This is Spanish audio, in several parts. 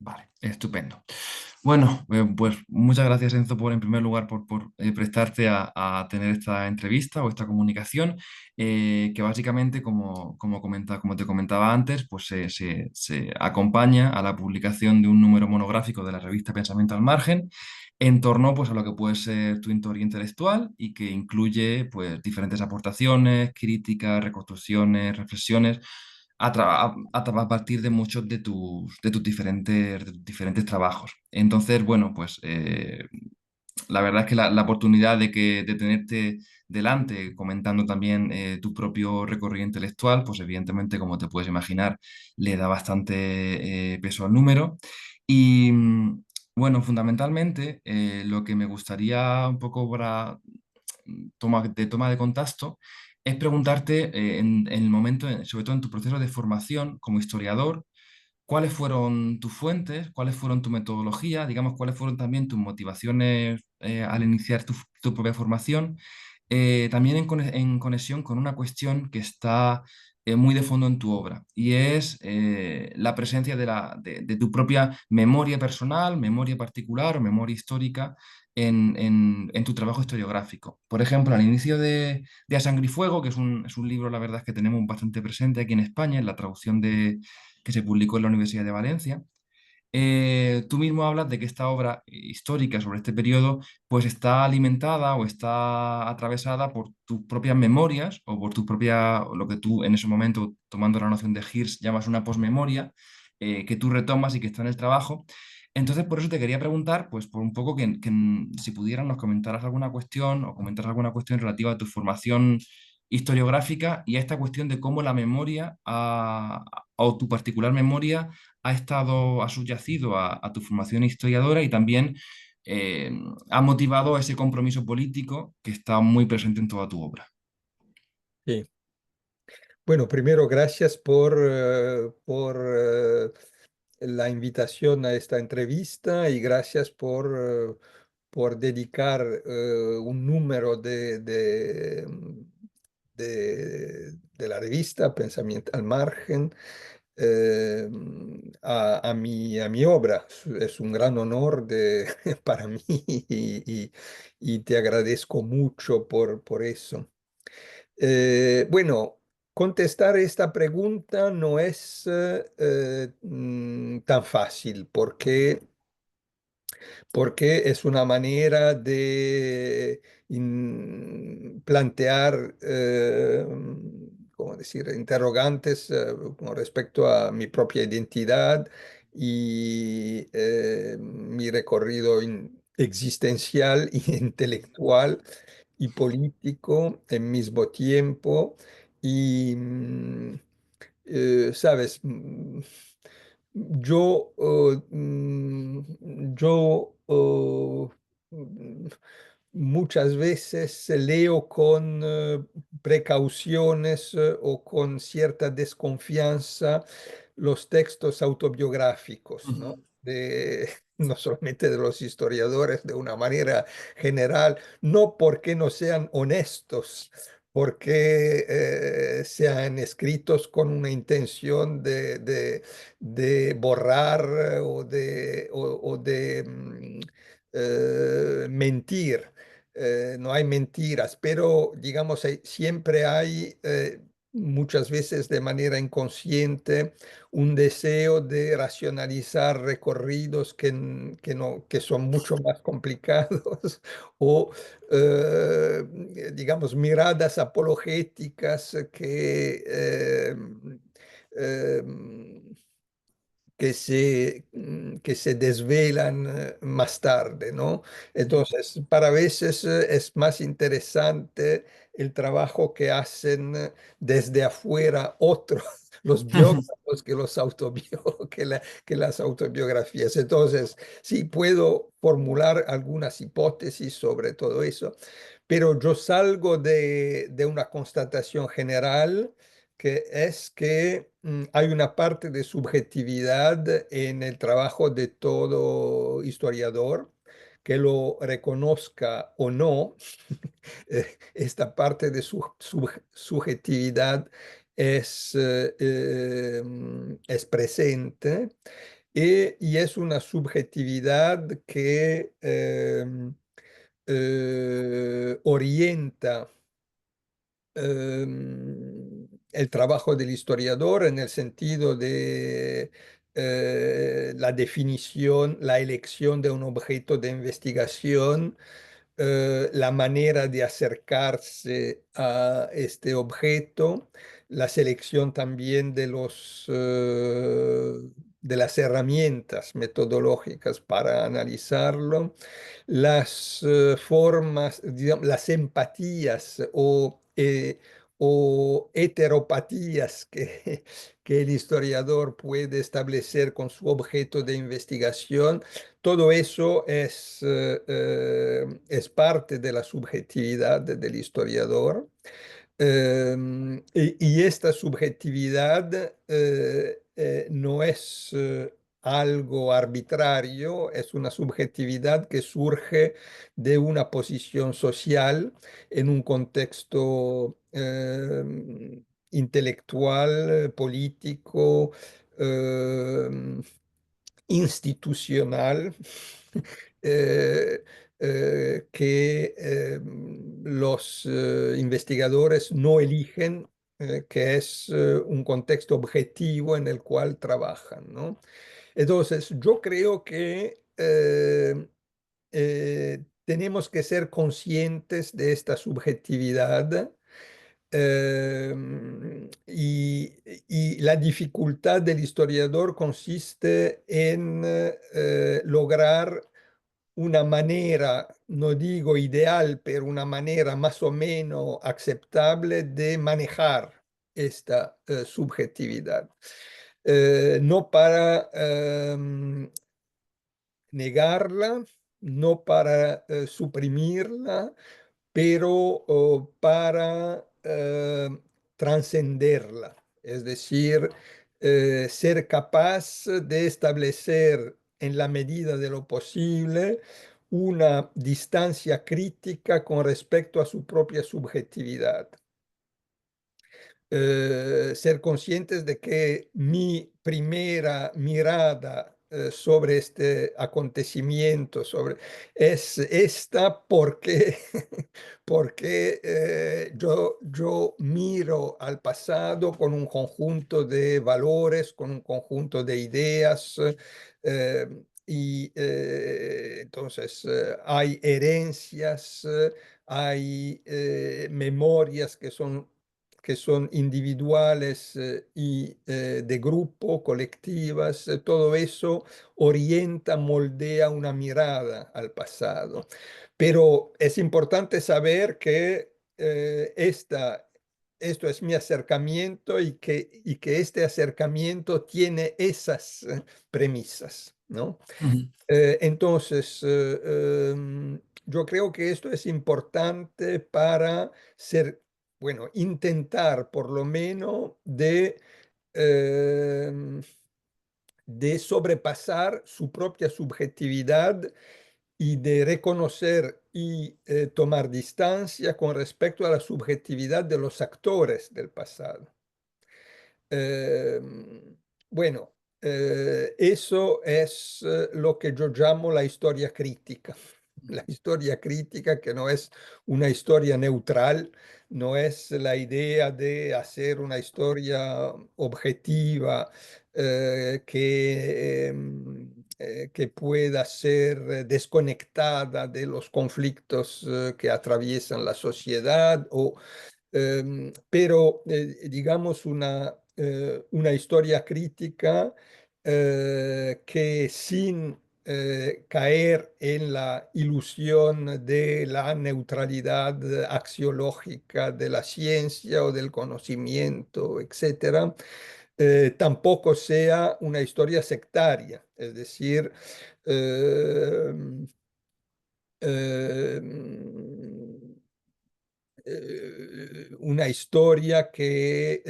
Vale, estupendo. Bueno, pues muchas gracias, Enzo, en primer lugar, por prestarte a tener esta entrevista o esta comunicación, que básicamente, como te comentaba antes, pues se acompaña a la publicación de un número monográfico de la revista Pensamiento al Margen en torno, pues, a lo que puede ser tu teoría intelectual y que incluye, pues, diferentes aportaciones, críticas, reconstrucciones, reflexiones a partir de muchos de tus diferentes trabajos. Entonces, bueno, pues la verdad es que la oportunidad de tenerte delante comentando también tu propio recorrido intelectual, pues evidentemente, como te puedes imaginar, le da bastante peso al número. Y bueno, fundamentalmente, lo que me gustaría un poco para toma de contacto es preguntarte en el momento, sobre todo en tu proceso de formación como historiador, cuáles fueron tus fuentes, cuáles fueron tu metodología, digamos, cuáles fueron también tus motivaciones al iniciar tu propia formación, también en conexión con una cuestión que está muy de fondo en tu obra, y es la presencia de tu propia memoria personal, memoria particular o memoria histórica en tu trabajo historiográfico. Por ejemplo, al inicio de A Sangre y Fuego, que es un libro, la verdad es que tenemos bastante presente aquí en España, en la traducción que se publicó en la Universidad de Valencia. Tú mismo hablas de que esta obra histórica sobre este periodo pues está alimentada o está atravesada por tus propias memorias o por tu propia, lo que tú en ese momento, tomando la noción de Hirsch, llamas una posmemoria, que tú retomas y que está en el trabajo. Entonces, por eso te quería preguntar, pues por un poco si pudieras nos comentaras alguna cuestión o comentaras alguna cuestión relativa a tu formación historiográfica y a esta cuestión de cómo la memoria o tu particular memoria ha subyacido a tu formación historiadora y también eh, ha motivado ese compromiso político que está muy presente en toda tu obra. Sí. Bueno, primero, gracias por la invitación a esta entrevista y gracias por dedicar un número de la revista Pensamiento al Margen eh, a mi obra. Es un gran honor para mí y te agradezco mucho por eso. Bueno, contestar esta pregunta no es tan fácil porque es una manera de plantear, ¿cómo decir?, interrogantes con respecto a mi propia identidad y mi recorrido existencial e intelectual y político en mismo tiempo. Y, sabes, yo, mm, muchas veces leo con precauciones o con cierta desconfianza los textos autobiográficos, ¿no? Ujú. No solamente de los historiadores, de una manera general, no porque no sean honestos, porque sean escritos con una intención de borrar o de mentir. No hay mentiras, pero digamos, siempre hay, muchas veces de manera inconsciente, un deseo de racionalizar recorridos que son mucho más complicados o, digamos, miradas apologéticas eh, que se desvelan más tarde, ¿no? Entonces, para veces es más interesante el trabajo que hacen desde afuera otros, los biógrafos, que que las autobiografías. Entonces, sí puedo formular algunas hipótesis sobre todo eso, pero yo salgo de una constatación general que es que hay una parte de subjetividad en el trabajo de todo historiador, que lo reconozca o no. Esta parte de subjetividad es presente y es una subjetividad que orienta el trabajo del historiador en el sentido de la definición, la elección de un objeto de investigación, la manera de acercarse a este objeto, la selección también de de las herramientas metodológicas para analizarlo, las formas, digamos, las empatías o heteropatías que el historiador puede establecer con su objeto de investigación. Todo eso es parte de la subjetividad del historiador. Y esta subjetividad no es algo arbitrario, es una subjetividad que surge de una posición social en un contexto intelectual, político, eh, institucional eh, que los investigadores no eligen, que es un contexto objetivo en el cual trabajan, ¿no? Entonces, yo creo que tenemos que ser conscientes de esta subjetividad eh, y, y la dificultad del historiador consiste en lograr una manera, no digo ideal, pero una manera más o menos aceptable de manejar esta subjetividad. No para negarla, no para suprimirla, pero para trascenderla, es decir, ser capaz de establecer en la medida de lo posible una distancia crítica con respecto a su propia subjetividad. Ser conscientes de que mi primera mirada sobre este acontecimiento es esta porque, porque yo miro al pasado con un conjunto de valores, con un conjunto de ideas. eh, entonces hay herencias, hay memorias que son individuales y de grupo, colectivas, todo eso orienta, moldea una mirada al pasado. Pero es importante saber que esto es mi acercamiento y que este acercamiento tiene esas premisas, ¿no? Ujú, Entonces, yo creo que esto es importante para ser, bueno, intentar por lo menos eh, de sobrepasar su propia subjetividad y de reconocer y tomar distancia con respecto a la subjetividad de los actores del pasado. Eh, bueno, eso es lo que yo llamo la historia crítica. La historia crítica, que no es una historia neutral, no es la idea de hacer una historia objetiva que pueda ser desconectada de los conflictos que atraviesan la sociedad pero digamos una historia crítica que sin caer en la ilusión de la neutralidad axiológica de la ciencia o del conocimiento, etcétera, tampoco sea una historia sectaria, es decir, eh, eh, una historia que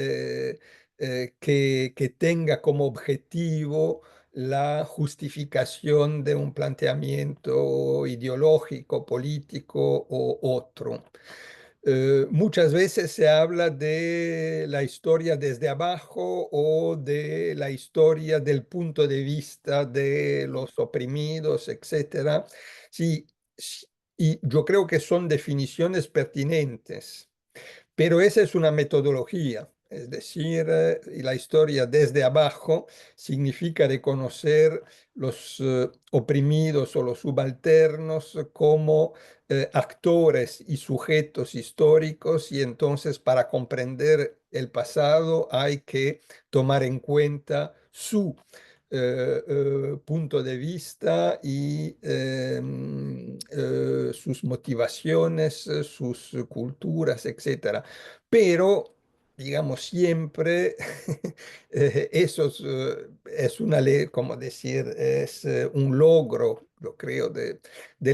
tenga como objetivo la justificación de un planteamiento ideológico, político o otro. Muchas veces se habla de la historia desde abajo o de la historia del punto de vista de los oprimidos, etcétera. Sí, sí, y yo creo que son definiciones pertinentes. Pero esa es una metodología, es decir, y la historia desde abajo significa reconocer los oprimidos o los subalternos como actores y sujetos históricos y entonces para comprender el pasado hay que tomar en cuenta su punto de vista y sus motivaciones, sus culturas, etcétera. Pero, digamos, siempre eso es una ley, como decir, es un logro, lo creo, de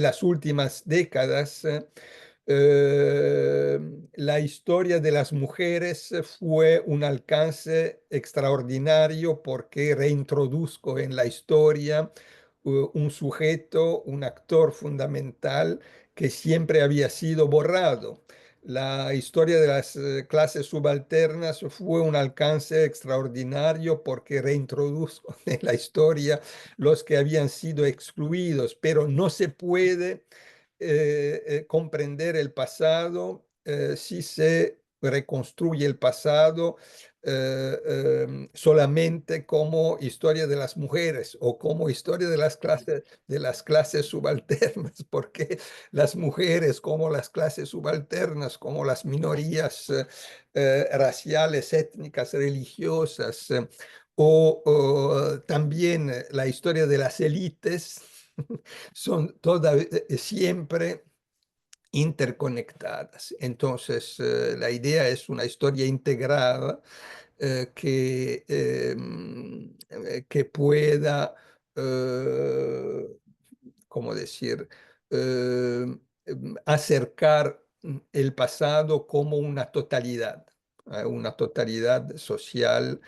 las últimas décadas. Eh, la historia de las mujeres fue un alcance extraordinario porque reintroduzco en la historia un sujeto, un actor fundamental que siempre había sido borrado. La historia de las clases subalternas fue un alcance extraordinario porque reintroduzco en la historia los que habían sido excluidos, pero no se puede comprender el pasado si se reconstruye el pasado solamente como historia de las mujeres o como historia de las clases subalternas, porque las mujeres como las clases subalternas, como las minorías raciales, étnicas, religiosas, o también la historia de las élites, son todas siempre interconectadas. Entonces, la idea es una historia integrada que pueda, eh, ¿cómo decir?, eh, acercar el pasado como una totalidad social,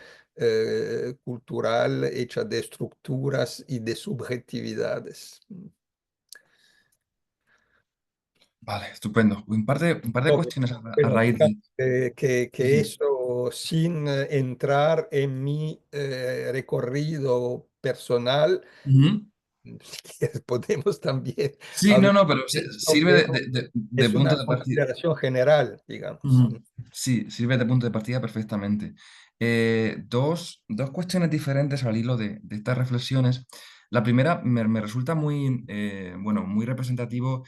cultural, hecha de estructuras y de subjetividades. Vale, estupendo. Un par de No, cuestiones a bueno, raíz de... que eso sin entrar en mi recorrido personal, Ujú. si quieres, podemos también Sí, no, hablar no, pero de esto, sirve pero de es punto una de partida. consideración general, digamos. Ujú. Sí, sirve de punto de partida perfectamente. Dos cuestiones diferentes al hilo de estas reflexiones. La primera me resulta muy, bueno, muy representativo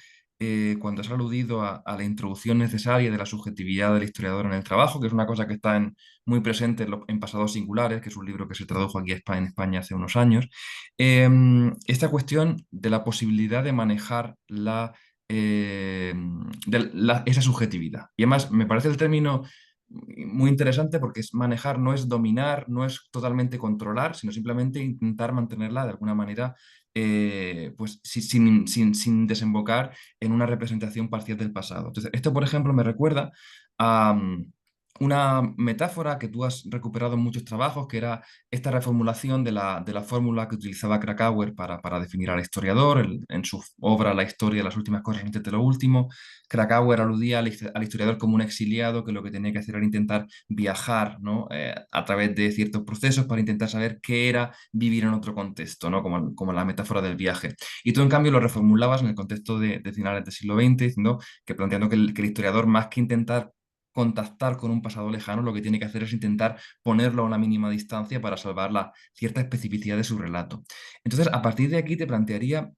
cuando has aludido a la introducción necesaria de la subjetividad del historiador en el trabajo, que es una cosa que está muy presente en Pasados Singulares, que es un libro que se tradujo aquí a en España hace unos años. Esta cuestión de la posibilidad de manejar eh, esa subjetividad. Y además me parece el término muy interesante porque es manejar, no es dominar, no es totalmente controlar, sino simplemente intentar mantenerla de alguna manera, pues sin desembocar en una representación parcial del pasado. Entonces, esto, por ejemplo, me recuerda a una metáfora que tú has recuperado en muchos trabajos, que era esta reformulación de la fórmula que utilizaba Krakauer para definir al historiador. En su obra La historia de las últimas cosas antes de lo último, Krakauer aludía al historiador como un exiliado que lo que tenía que hacer era intentar viajar, ¿no? A través de ciertos procesos para intentar saber qué era vivir en otro contexto, ¿no? Como la metáfora del viaje. Y tú, en cambio, lo reformulabas en el contexto de finales del siglo XX, diciendo planteando que el historiador, más que intentar contactar con un pasado lejano, lo que tiene que hacer es intentar ponerlo a una mínima distancia para salvar la cierta especificidad de su relato. Entonces, a partir de aquí te plantearía,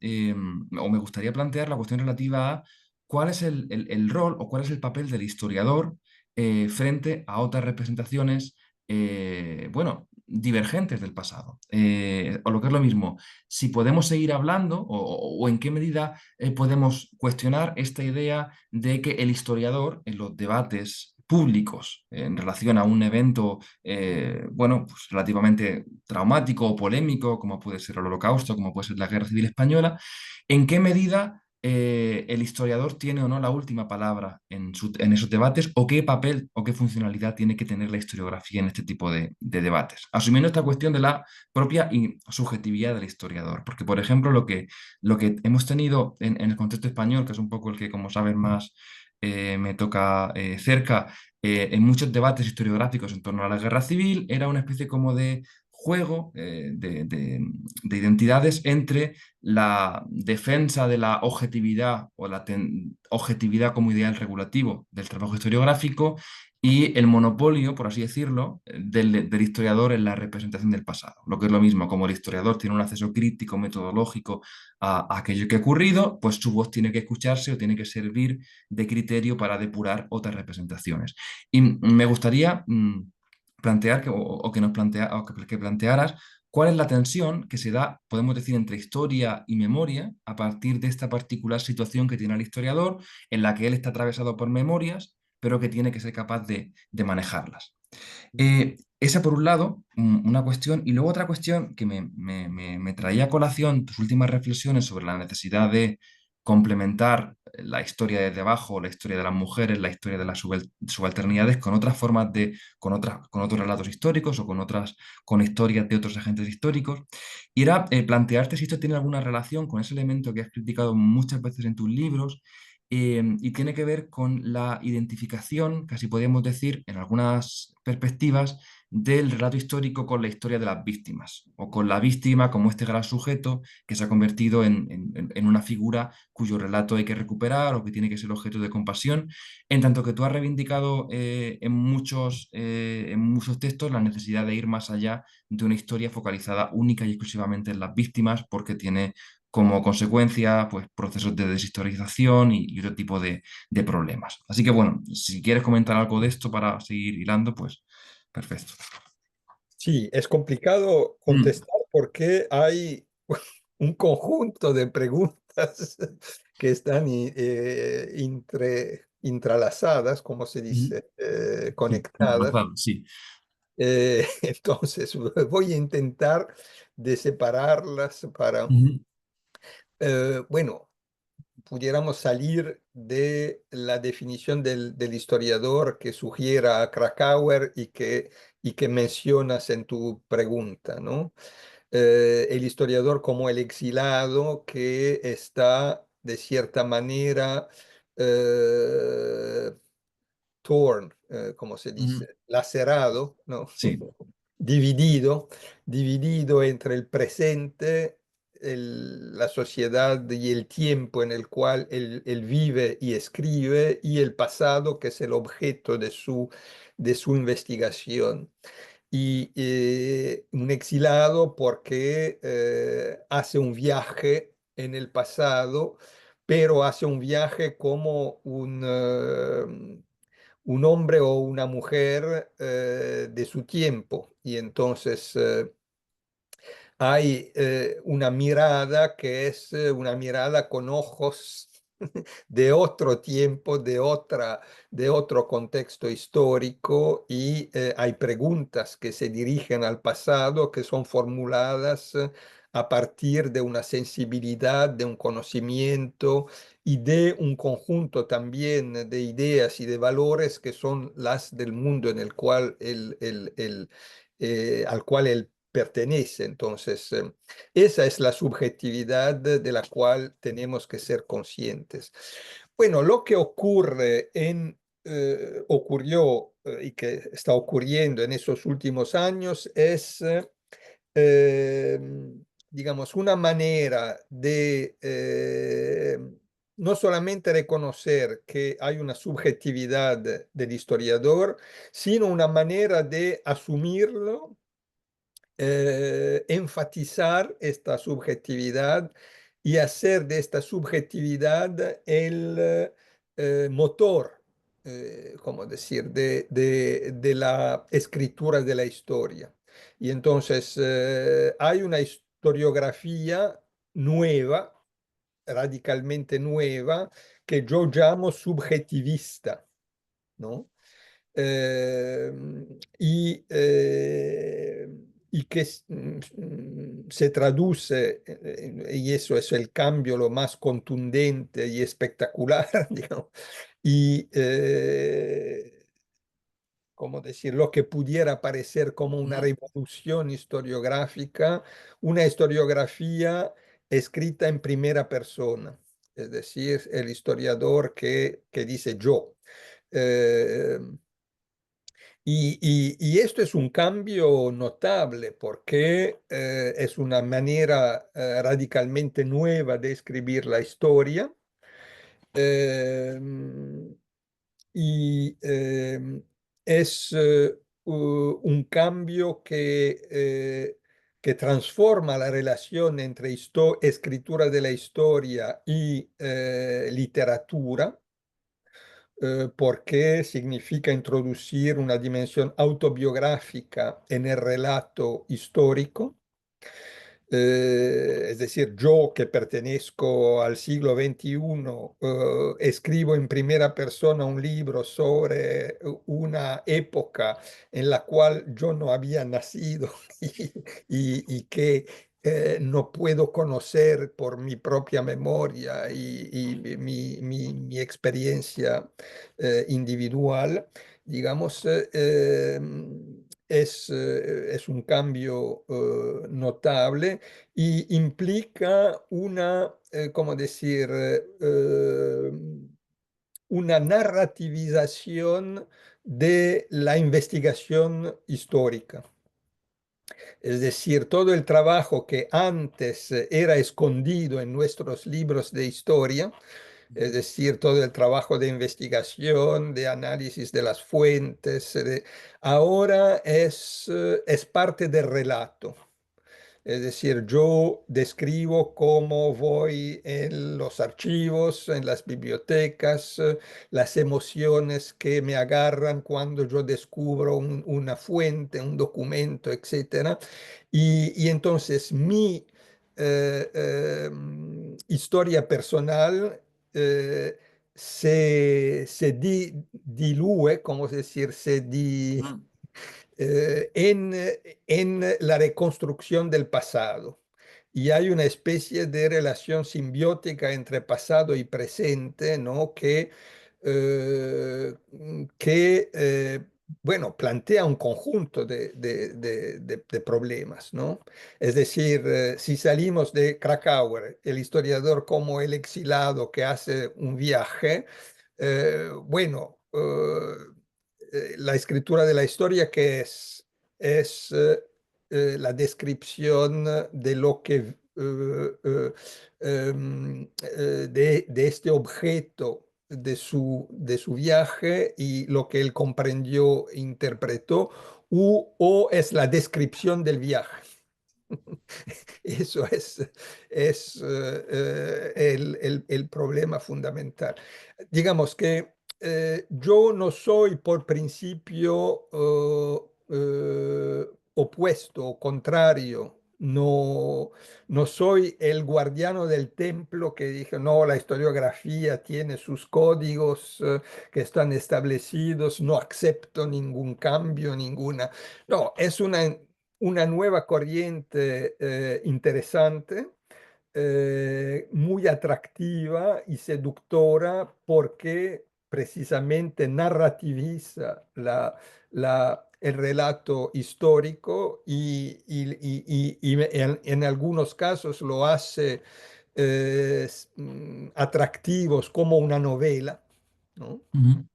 o me gustaría plantear la cuestión relativa a cuál es el rol o cuál es el papel del historiador frente a otras representaciones, bueno, divergentes del pasado. O lo que es lo mismo, si podemos seguir hablando o en qué medida podemos cuestionar esta idea de que el historiador en los debates públicos en relación a un evento, bueno, pues relativamente traumático o polémico, como puede ser el Holocausto, como puede ser la Guerra Civil Española, ¿en qué medida el historiador tiene o no la última palabra en esos debates, o qué papel o qué funcionalidad tiene que tener la historiografía en este tipo de debates? Asumiendo esta cuestión de la propia subjetividad del historiador, porque, por ejemplo, lo que hemos tenido en el contexto español, que es un poco el que, como sabes, más me toca cerca, en muchos debates historiográficos en torno a la guerra civil, era una especie como de juego de identidades entre la defensa de la objetividad o la objetividad como ideal regulativo del trabajo historiográfico y el monopolio, por así decirlo, del historiador en la representación del pasado. Lo que es lo mismo, como el historiador tiene un acceso crítico, metodológico a aquello que ha ocurrido, pues su voz tiene que escucharse o tiene que servir de criterio para depurar otras representaciones. Y me gustaría plantear o que nos que plantearas cuál es la tensión que se da, podemos decir, entre historia y memoria a partir de esta particular situación que tiene el historiador, en la que él está atravesado por memorias, pero que tiene que ser capaz de manejarlas. Esa por un lado, una cuestión, y luego otra cuestión que me traía a colación tus últimas reflexiones sobre la necesidad de complementar la historia desde abajo, la historia de las mujeres, la historia de las subalternidades con otras formas con otros relatos históricos o con historias de otros agentes históricos. Y era plantearte si esto tiene alguna relación con ese elemento que has criticado muchas veces en tus libros, y tiene que ver con la identificación, casi podríamos decir, en algunas perspectivas, del relato histórico con la historia de las víctimas, o con la víctima como este gran sujeto que se ha convertido en una figura cuyo relato hay que recuperar o que tiene que ser objeto de compasión, en tanto que tú has reivindicado en muchos textos la necesidad de ir más allá de una historia focalizada única y exclusivamente en las víctimas, porque tiene como consecuencia, pues, procesos de deshistorización y otro tipo de problemas. Así que bueno, si quieres comentar algo de esto para seguir hilando, pues perfecto. Sí, es complicado Mm, contestar porque hay un conjunto de preguntas que están entrelazadas, como se mm, dice, sí, conectadas. entrelazado, sí. Entonces, voy a intentar de separarlas para, Ujú, bueno, pudiéramos salir de la definición del historiador que sugiera a Krakauer y que mencionas en tu pregunta, ¿no? El historiador como el exilado que está de cierta manera eh, torn, como se ujú, dice, lacerado, ¿no? sí. Dividido, dividido entre el presente, la sociedad y el tiempo en el cual él vive y escribe, y el pasado, que es el objeto de su investigación. Y un exilado porque hace un viaje en el pasado, pero hace un viaje como un hombre o una mujer de su tiempo. Y entonces hay una mirada que es una mirada con ojos de otro tiempo, de otro contexto histórico y hay preguntas que se dirigen al pasado que son formuladas a partir de una sensibilidad, de un conocimiento y de un conjunto también de ideas y de valores que son las del mundo en el cual al cual él pertenece. Entonces, esa es la subjetividad de la cual tenemos que ser conscientes. Bueno, lo que ocurrió y que está ocurriendo en esos últimos años es, eh, digamos, una manera de no solamente reconocer que hay una subjetividad del historiador, sino una manera de asumirlo, enfatizar esta subjetividad y hacer de esta subjetividad el motor, como decir, de la escritura de la historia. Y entonces hay una historiografía nueva, radicalmente nueva, que yo llamo subjetivista, ¿no? eh, y, eh, y que se traduce, y eso es el cambio lo más contundente y espectacular, digamos, y, ¿cómo decir? Lo que pudiera parecer como una Ujú, revolución historiográfica, una historiografía escrita en primera persona. es decir, el historiador que dice yo. Eh, y esto es un cambio notable porque es una manera radicalmente nueva de escribir la historia. Eh, y es un cambio que transforma la relación entre escritura de la historia y literatura, porque significa introducir una dimensión autobiográfica en el relato histórico. Es decir, yo que pertenezco al siglo XXI, escribo en primera persona un libro sobre una época en la cual yo no había nacido y, y que no puedo conocer por mi propia memoria y mi experiencia individual, digamos. Es un cambio notable y implica una, ¿cómo decir? Una narrativización de la investigación histórica. Es decir, todo el trabajo que antes era escondido en nuestros libros de historia, es decir, todo el trabajo de investigación, de análisis de las fuentes, ahora es parte del relato. Es decir, yo describo cómo voy en los archivos, en las bibliotecas, las emociones que me agarran cuando yo descubro una fuente, un documento, etcétera. Y entonces mi historia personal eh, se dilúe, como es decir, Ujú, en la reconstrucción del pasado. Y hay una especie de relación simbiótica entre pasado y presente, ¿no? Que bueno, plantea un conjunto de problemas, ¿no? Es decir, si salimos de Krakauer, el historiador como el exilado que hace un viaje, bueno, la escritura de la historia que es la descripción de lo que de este objeto de su viaje y lo que él comprendió, interpretó, o es la descripción del viaje. Eso es el problema fundamental. Digamos que yo no soy por principio opuesto o contrario. No, no soy el guardiano del templo que dije, no, la historiografía tiene sus códigos que están establecidos, no acepto ningún cambio, ninguna. No, es una nueva corriente interesante, muy atractiva y seductora porque precisamente narrativiza el relato histórico y en algunos casos lo hace atractivos como una novela, ¿no? ujú,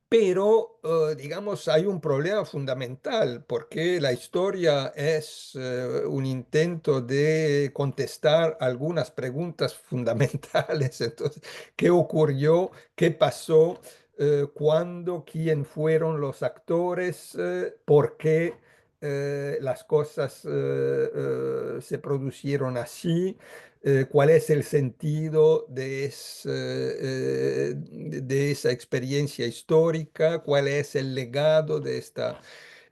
Pero, digamos, hay un problema fundamental porque la historia es un intento de contestar algunas preguntas fundamentales. Entonces, ¿qué ocurrió? ¿Qué pasó? ¿Cuándo? ¿Quién fueron los actores? ¿Por qué las cosas se producieron así? ¿Cuál es el sentido de esa experiencia histórica? ¿Cuál es el legado de esta?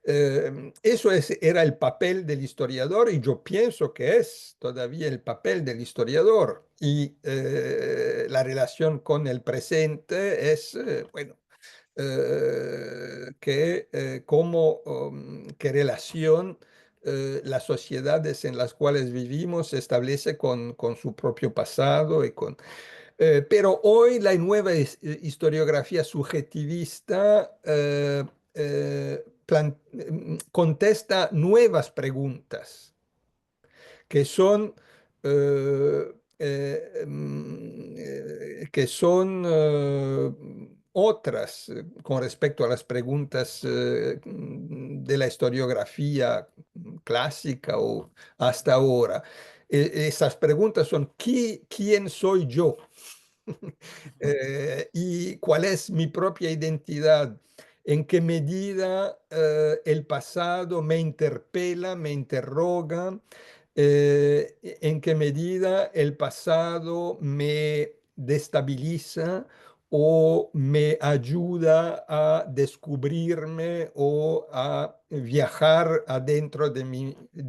Eso era el papel del historiador y yo pienso que es todavía el papel del historiador. Y la relación con el presente es, bueno, qué relación las sociedades en las cuales vivimos se establece con su propio pasado pero hoy la nueva historiografía subjetivista contesta nuevas preguntas que son que son otras con respecto a las preguntas de la historiografía clásica o hasta ahora. Esas preguntas son: ¿quién soy yo? ¿Y cuál es mi propia identidad? ¿En qué medida el pasado me interpela, me interroga? ¿En qué medida el pasado me destabiliza o me ayuda a descubrirme o a viajar adentro de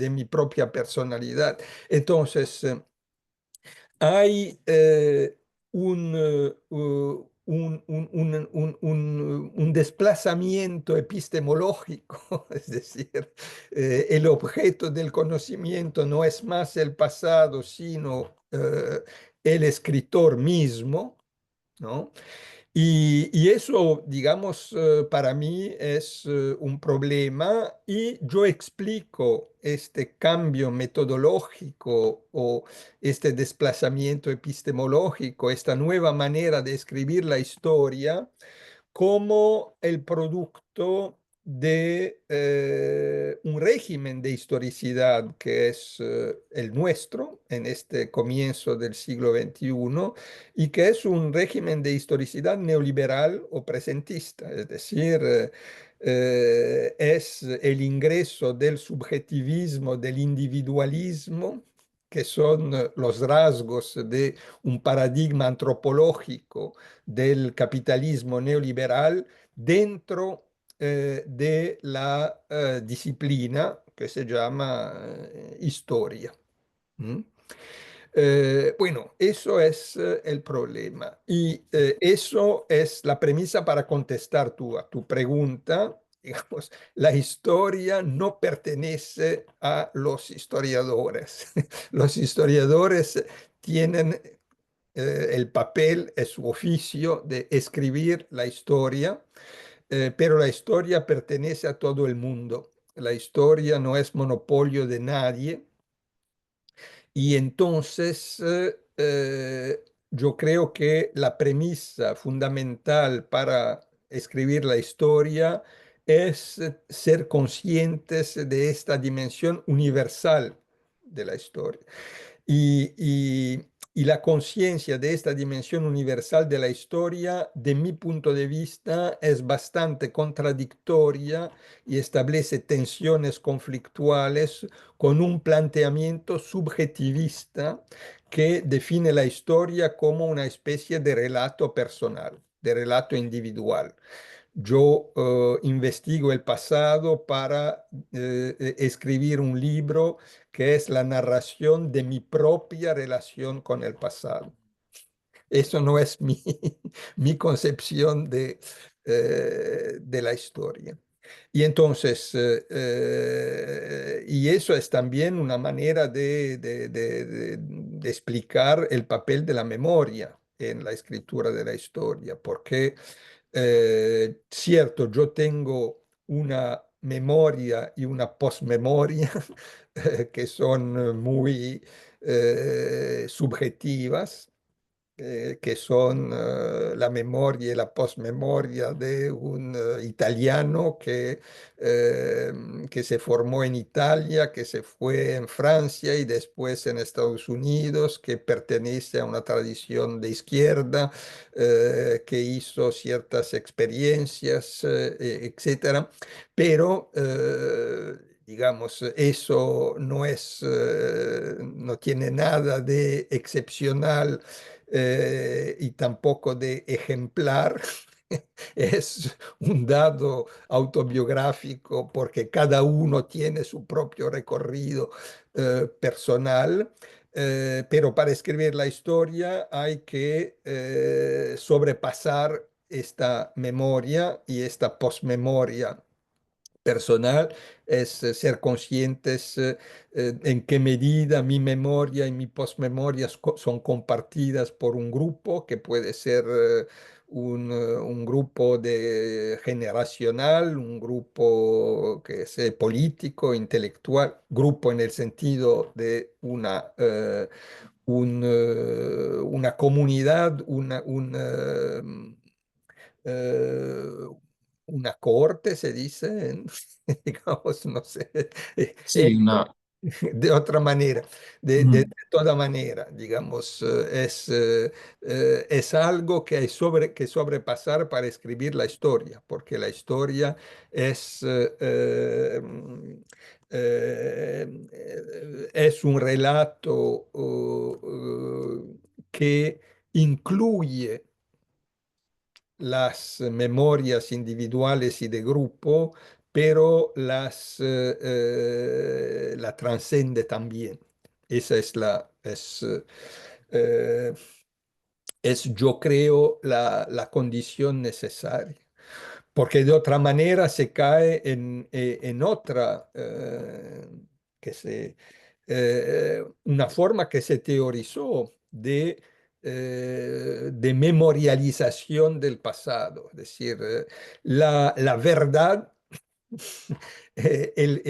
mi propia personalidad? Entonces, hay un desplazamiento epistemológico, es decir, el objeto del conocimiento no es más el pasado, sino el escritor mismo, ¿no? Y eso, digamos, para mí es un problema, y yo explico este cambio metodológico o este desplazamiento epistemológico, esta nueva manera de escribir la historia como el producto de un régimen de historicidad que es el nuestro en este comienzo del siglo XXI, y que es un régimen de historicidad neoliberal o presentista, es decir, es el ingreso del subjetivismo, del individualismo, que son los rasgos de un paradigma antropológico del capitalismo neoliberal dentro de la disciplina que se llama historia. ¿Mm? Bueno, eso es el problema, y eso es la premisa para contestar a tu pregunta. Digamos, la historia no pertenece a los historiadores. Los historiadores tienen el papel, es su oficio de escribir la historia, pero la historia pertenece a todo el mundo. La historia no es monopolio de nadie, y entonces yo creo que la premisa fundamental para escribir la historia es ser conscientes de esta dimensión universal de la historia. Y, y- y la conciencia de esta dimensión universal de la historia, de mi punto de vista, es bastante contradictoria y establece tensiones conflictuales con un planteamiento subjetivista que define la historia como una especie de relato personal, de relato individual. Yo investigo el pasado para escribir un libro que es la narración de mi propia relación con el pasado. Eso no es mi concepción de la historia. Y entonces, y eso es también una manera de explicar el papel de la memoria en la escritura de la historia, porque cierto, yo tengo una memoria y una posmemoria que son muy subjetivas, que son la memoria y la posmemoria de un italiano eh, que se formó en Italia, que se fue en Francia y después en Estados Unidos, que pertenece a una tradición de izquierda, que hizo ciertas experiencias, etcétera. Pero digamos, eso no es, no tiene nada de excepcional y tampoco de ejemplar. Es un dado autobiográfico porque cada uno tiene su propio recorrido personal, pero para escribir la historia hay que sobrepasar esta memoria y esta posmemoria personal, es ser conscientes en qué medida mi memoria y mi posmemoria son compartidas por un grupo que puede ser un grupo generacional, un grupo que sea político, intelectual, grupo en el sentido de una comunidad, eh, una corte, se dice, digamos, no sé, Sí, una... de otra manera, de Ujú, toda manera, digamos, es algo que hay que sobrepasar para escribir la historia, porque la historia es, es un relato que incluye las memorias individuales y de grupo, pero la trasciende también. Esa eh, es, yo creo, la condición necesaria. Porque de otra manera se cae en otra, una forma que se teorizó de memorialización del pasado. Es decir, la verdad, eh, el,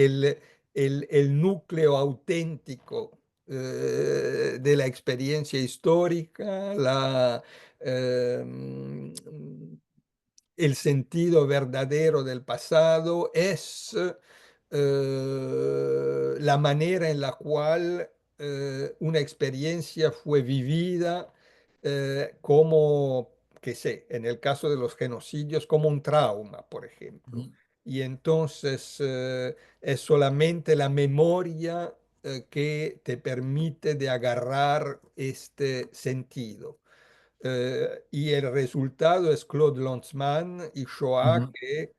el- el núcleo auténtico de la experiencia histórica, eh, el sentido verdadero del pasado es la manera en la cual una experiencia fue vivida como, qué sé, en el caso de los genocidios, como un trauma, por ejemplo. ujú, Y entonces es solamente la memoria que te permite de agarrar este sentido. Y el resultado es Claude Lanzmann y Shoah, ujú, que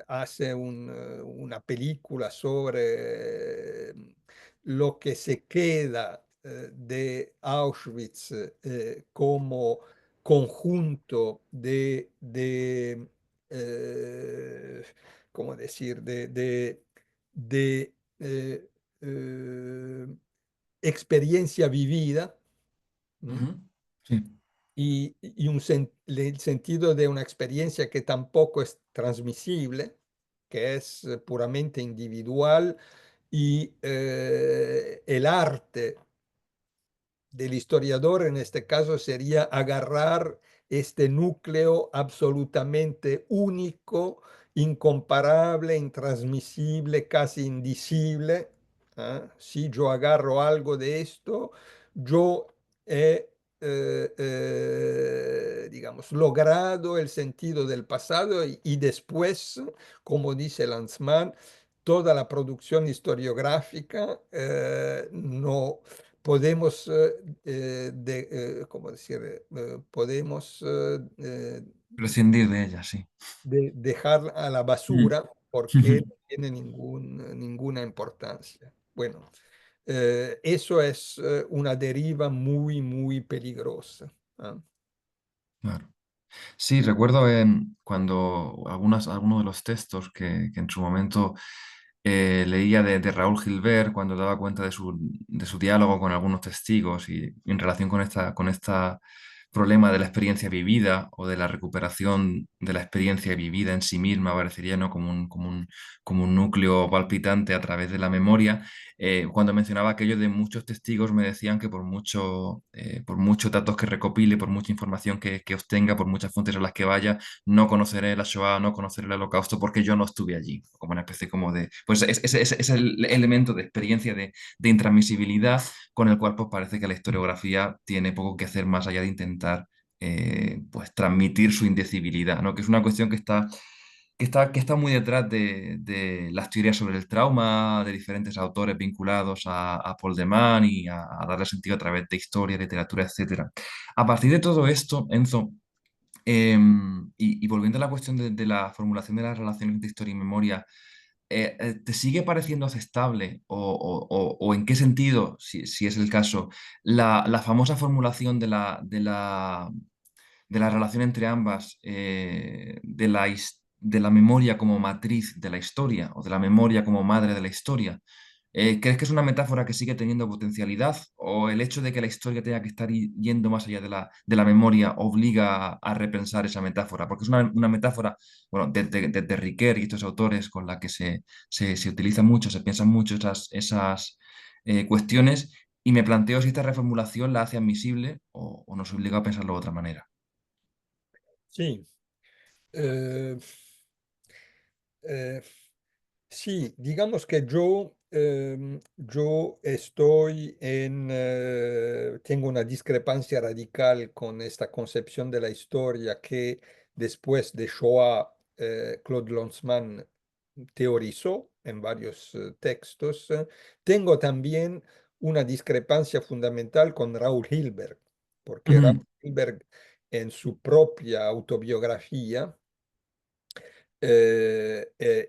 hace una película sobre lo que se queda de Auschwitz como conjunto eh, ¿cómo decir?, de, eh, experiencia vivida. ¿M? ujú. Sí. Y el sentido de una experiencia que tampoco es transmisible, que es puramente individual, y el arte del historiador en este caso sería agarrar este núcleo absolutamente único, incomparable, intransmisible, casi indicible. ¿Ah? Si yo agarro algo de esto, yo he, digamos, logrado el sentido del pasado y después, como dice Lanzmann, toda la producción historiográfica no podemos, ¿cómo decir? Podemos Prescindir de ella, sí. dejar a la Mm. basura porque no tiene ninguna importancia. Bueno, eso es una deriva muy, muy peligrosa. ¿Ah? Claro. Sí, recuerdo cuando algunos de los textos que en su momento leía de Raúl Gilbert, cuando daba cuenta de su diálogo con algunos testigos y en relación con esta problema de la experiencia vivida o de la recuperación de la experiencia vivida en sí misma, parecería, ¿no? Como un núcleo palpitante a través de la memoria. Cuando mencionaba aquello de muchos testigos me decían que por muchos datos que recopile, por mucha información que obtenga, por muchas fuentes a las que vaya, no conoceré la Shoah, no conoceré el Holocausto porque yo no estuve allí, como una especie como de, pues es el elemento de experiencia de intransmisibilidad con el cual pues parece que la historiografía tiene poco que hacer más allá de intentar pues transmitir su indecibilidad, ¿no? Que es una cuestión que está muy detrás de las teorías sobre el trauma de diferentes autores vinculados a Paul de Man y a darle sentido a través de historia, literatura, etcétera. A partir de todo esto, Enzo, y volviendo a la cuestión de la formulación de las relaciones de historia y memoria, ¿te sigue pareciendo aceptable o en qué sentido, si es el caso, la famosa formulación de la relación entre ambas, de la memoria como matriz de la historia o de la memoria como madre de la historia? ¿Crees que es una metáfora que sigue teniendo potencialidad o el hecho de que la historia tenga que estar yendo más allá de la memoria obliga a repensar esa metáfora? Porque es una metáfora, bueno, de Riquet y estos autores con la que se utiliza mucho, se piensan mucho esas cuestiones y me planteo si esta reformulación la hace admisible o nos obliga a pensarlo de otra manera. Sí. Eh, eh, Sí, digamos que yo tengo una discrepancia radical con esta concepción de la historia que después de Shoah, Claude Lanzmann teorizó en varios textos. Tengo también una discrepancia fundamental con Raúl Hilberg, porque Raúl Ujú, Hilberg en su propia autobiografía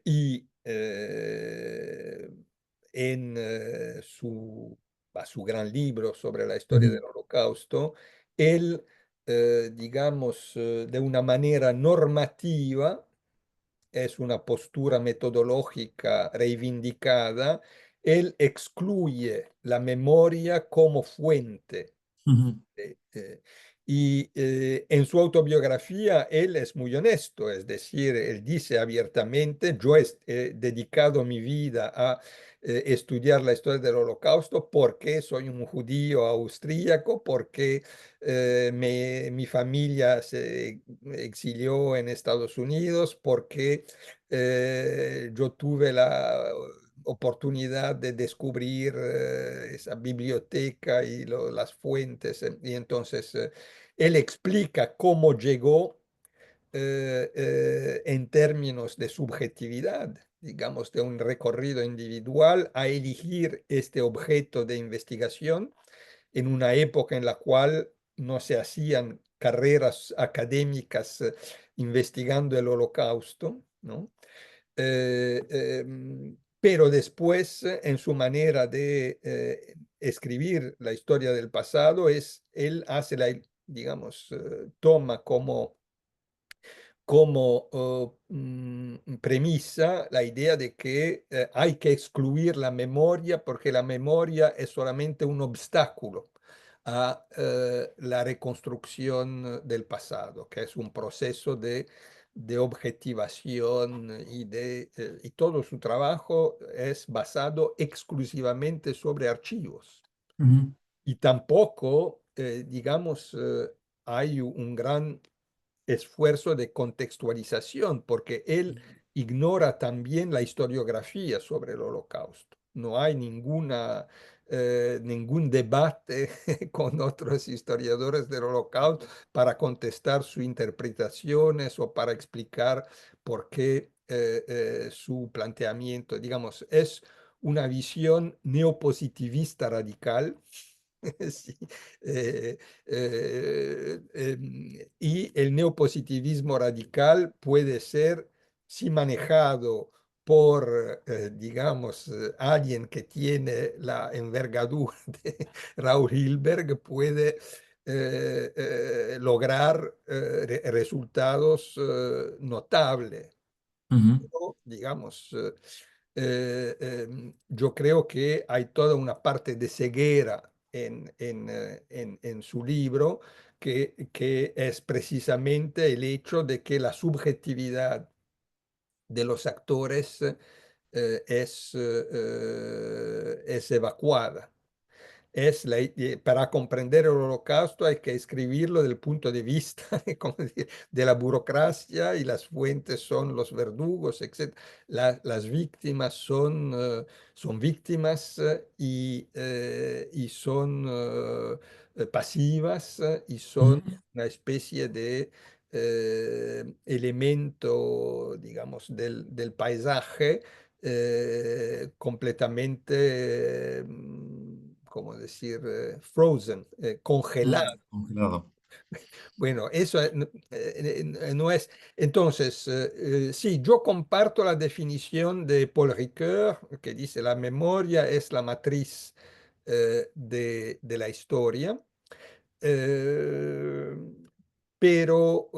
y en su gran libro sobre la historia ujú, del Holocausto, él, digamos, de una manera normativa, es una postura metodológica reivindicada, él excluye la memoria como fuente. ujú, En su autobiografía él es muy honesto, es decir, él dice abiertamente, yo he dedicado mi vida a estudiar la historia del Holocausto porque soy un judío austríaco, porque mi familia se exilió en Estados Unidos, porque yo tuve la oportunidad de descubrir esa biblioteca y las fuentes. Y entonces él explica cómo llegó en términos de subjetividad, digamos, de un recorrido individual a elegir este objeto de investigación en una época en la cual no se hacían carreras académicas investigando el holocausto, ¿no? Pero después, en su manera de escribir la historia del pasado, él hace digamos, toma como premisa la idea de que hay que excluir la memoria porque la memoria es solamente un obstáculo a la reconstrucción del pasado, que es un proceso de objetivación y todo su trabajo es basado exclusivamente sobre archivos. ujú, Y tampoco, digamos, hay un gran esfuerzo de contextualización, porque él ignora también la historiografía sobre el Holocausto. No hay ningún debate con otros historiadores del Holocausto para contestar sus interpretaciones o para explicar por qué su planteamiento, digamos, es una visión neopositivista radical. Sí, eh, y el neopositivismo radical puede ser, si manejado por, digamos, alguien que tiene la envergadura de Raúl Hilberg, puede lograr resultados notables. ujú, Pero, digamos, yo creo que hay toda una parte de ceguera en su libro que es precisamente el hecho de que la subjetividad de los actores es evacuada. Para comprender el holocausto hay que escribirlo desde el punto de vista como decir, de la burocracia y las fuentes son los verdugos, etc. Las víctimas son víctimas y son pasivas y son ujú, una especie de elemento, digamos, del paisaje completamente, ¿cómo decir? Frozen, congelado. congelado. Bueno, eso no es. Entonces, sí, yo comparto la definición de Paul Ricoeur, que dice la memoria es la matriz de la historia. Eh, pero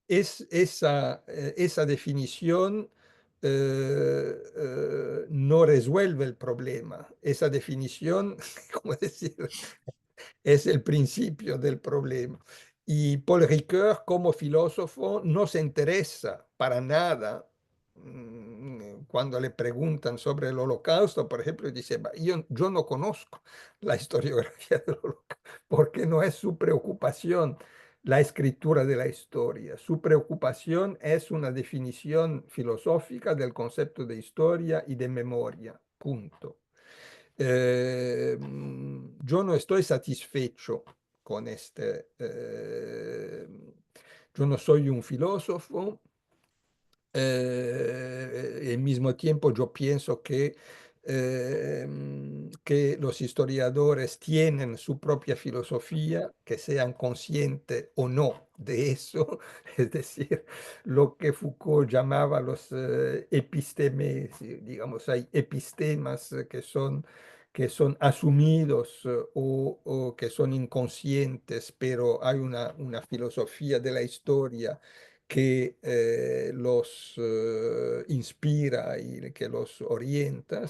esa definición no resuelve el problema. Esa definición, ¿cómo decir? Es el principio del problema. Y Paul Ricoeur, como filósofo, no se interesa para nada cuando le preguntan sobre el holocausto, por ejemplo, dice: "Va, yo no conozco la historiografía del holocausto", porque no es su preocupación la escritura de la historia. Su preocupación es una definición filosófica del concepto de historia y de memoria, punto. Yo no estoy satisfecho con este. Yo no soy un filósofo. Al mismo tiempo yo pienso que los historiadores tienen su propia filosofía, que sean conscientes o no de eso, es decir, lo que Foucault llamaba los epistemes, digamos, hay epistemas que son asumidos o que son inconscientes, pero hay una filosofía de la historia que los inspira y que los orienta.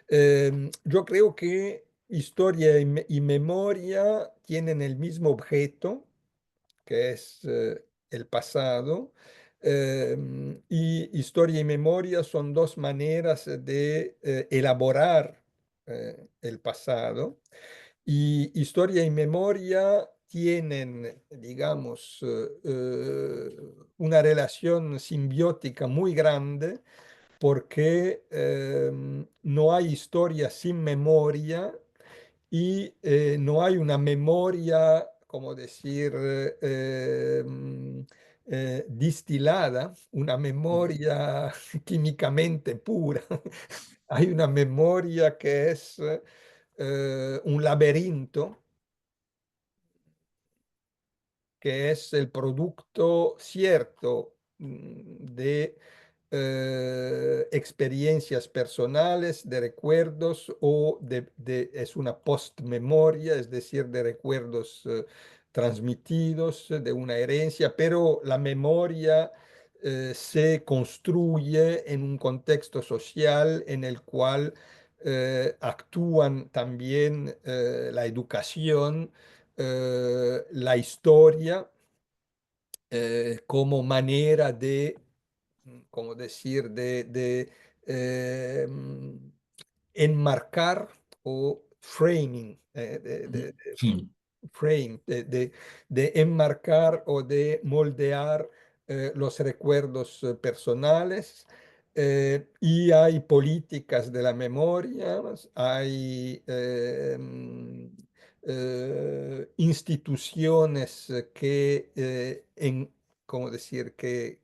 Yo creo que historia y memoria tienen el mismo objeto, que es el pasado. Y historia y memoria son dos maneras de elaborar el pasado. Y historia y memoria tienen, digamos, una relación simbiótica muy grande porque no hay historia sin memoria y no hay una memoria, como decir, distilada, una memoria químicamente pura. Hay una memoria que es un laberinto, que es el producto cierto de experiencias personales, de recuerdos o es una postmemoria, es decir, de recuerdos transmitidos, de una herencia, pero la memoria se construye en un contexto social en el cual actúan también la educación, la historia, como manera de, como decir, de enmarcar o framing, Sí. frame, de enmarcar o de moldear los recuerdos personales. Y hay políticas de la memoria, hay instituciones ¿cómo decir? Que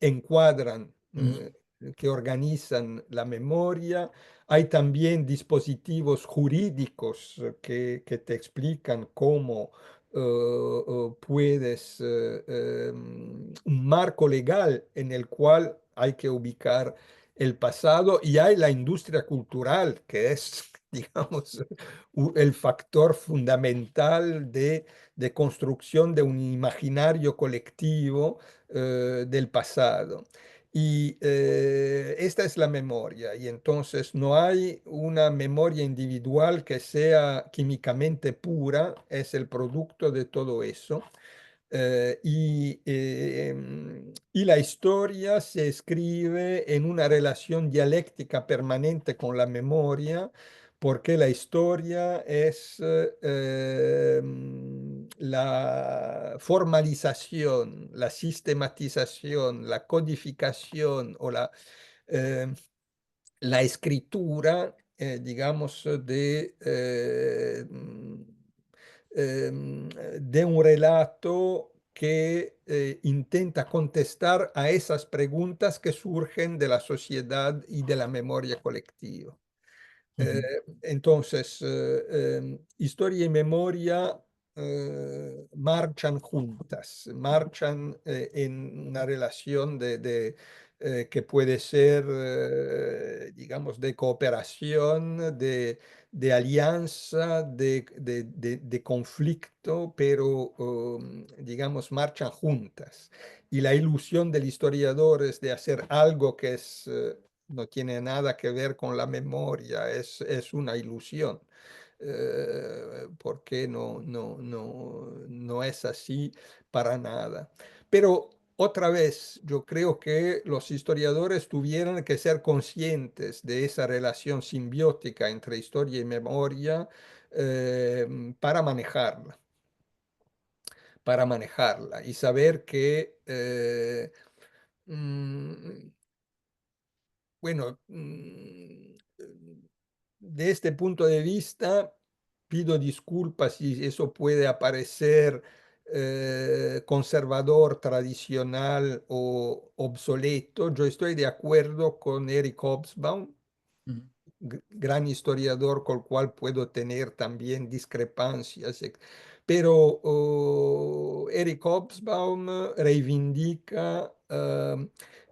encuadran, que organizan la memoria. Hay también dispositivos jurídicos que te explican cómo puedes, un marco legal en el cual hay que ubicar el pasado, y hay la industria cultural, que es, digamos, el factor fundamental de construcción de un imaginario colectivo del pasado. Y esta es la memoria, y entonces no hay una memoria individual que sea químicamente pura, es el producto de todo eso. Y la historia se escribe en una relación dialéctica permanente con la memoria, porque la historia es la formalización, la sistematización, la codificación o eh, la escritura, digamos, de un relato que intenta contestar a esas preguntas que surgen de la sociedad y de la memoria colectiva. Eh, Ujú. entonces, historia y memoria marchan juntas, marchan en una relación que puede ser, digamos, de cooperación, de alianza, de conflicto, pero, digamos, marchan juntas. Y la ilusión del historiador es de hacer algo que no tiene nada que ver con la memoria, es una ilusión. porque no es así para nada. Pero otra vez, yo creo que los historiadores tuvieran que ser conscientes de esa relación simbiótica entre historia y memoria para manejarla y saber que, mm, bueno, de este punto de vista, pido disculpas si eso puede aparecer conservador, tradicional o obsoleto. Yo estoy de acuerdo con Eric Hobsbawm, Ujú, gran historiador con el cual puedo tener también discrepancias, pero Eric Hobsbawm reivindica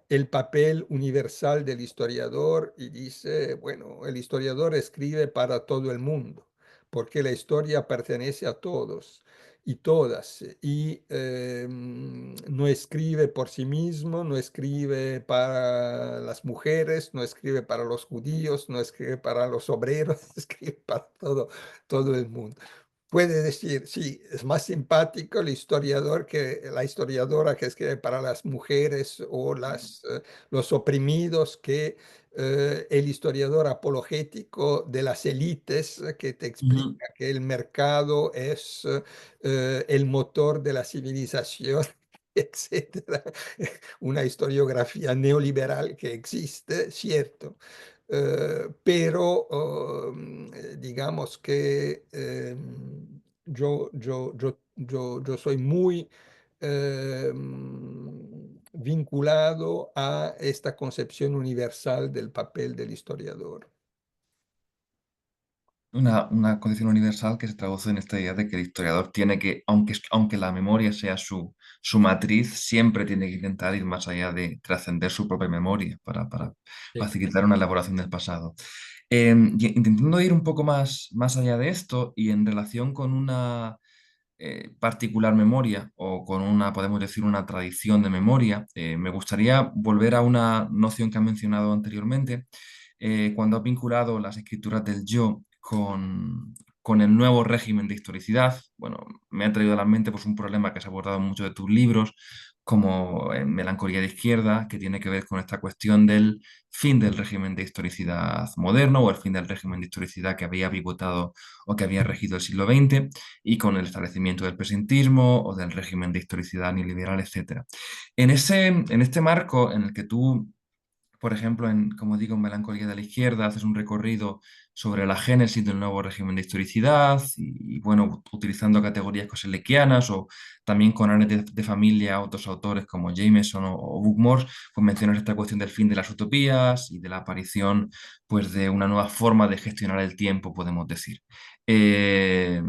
el papel universal del historiador y dice, bueno, el historiador escribe para todo el mundo, porque la historia pertenece a todos y todas, y no escribe por sí mismo, no escribe para las mujeres, no escribe para los judíos, no escribe para los obreros, escribe para todo el mundo. Puede decir, sí, es más simpático el historiador que la historiadora que escribe para las mujeres o los oprimidos que el historiador apologético de las élites que te explica ujú, que el mercado es el motor de la civilización, etcétera. Una historiografía neoliberal que existe, cierto, pero digamos que yo soy muy vinculado a esta concepción universal del papel del historiador. una condición universal que se traduce en esta idea de que el historiador tiene que, aunque la memoria sea su matriz, siempre tiene que intentar ir más allá de trascender su propia memoria para Sí. facilitar una elaboración del pasado. Y intentando ir un poco más allá de esto y en relación con una particular memoria o con una, podemos decir, una tradición de memoria, me gustaría volver a una noción que has mencionado anteriormente, cuando has vinculado las escrituras del yo con el nuevo régimen de historicidad. Bueno, me ha traído a la mente pues, un problema que se ha abordado en muchos de tus libros, como Melancolía de Izquierda, que tiene que ver con esta cuestión del fin del régimen de historicidad moderno o el fin del régimen de historicidad que había pivotado o que había regido el siglo XX y con el establecimiento del presentismo o del régimen de historicidad neoliberal, etcétera. En este marco en el que tú, por ejemplo, como digo, en Melancolía de la Izquierda, haces un recorrido sobre la génesis del nuevo régimen de historicidad bueno, utilizando categorías coselequianas o también con áreas de familia a otros autores como Jameson o Bookmore, pues mencionas esta cuestión del fin de las utopías y de la aparición pues, de una nueva forma de gestionar el tiempo, podemos decir. En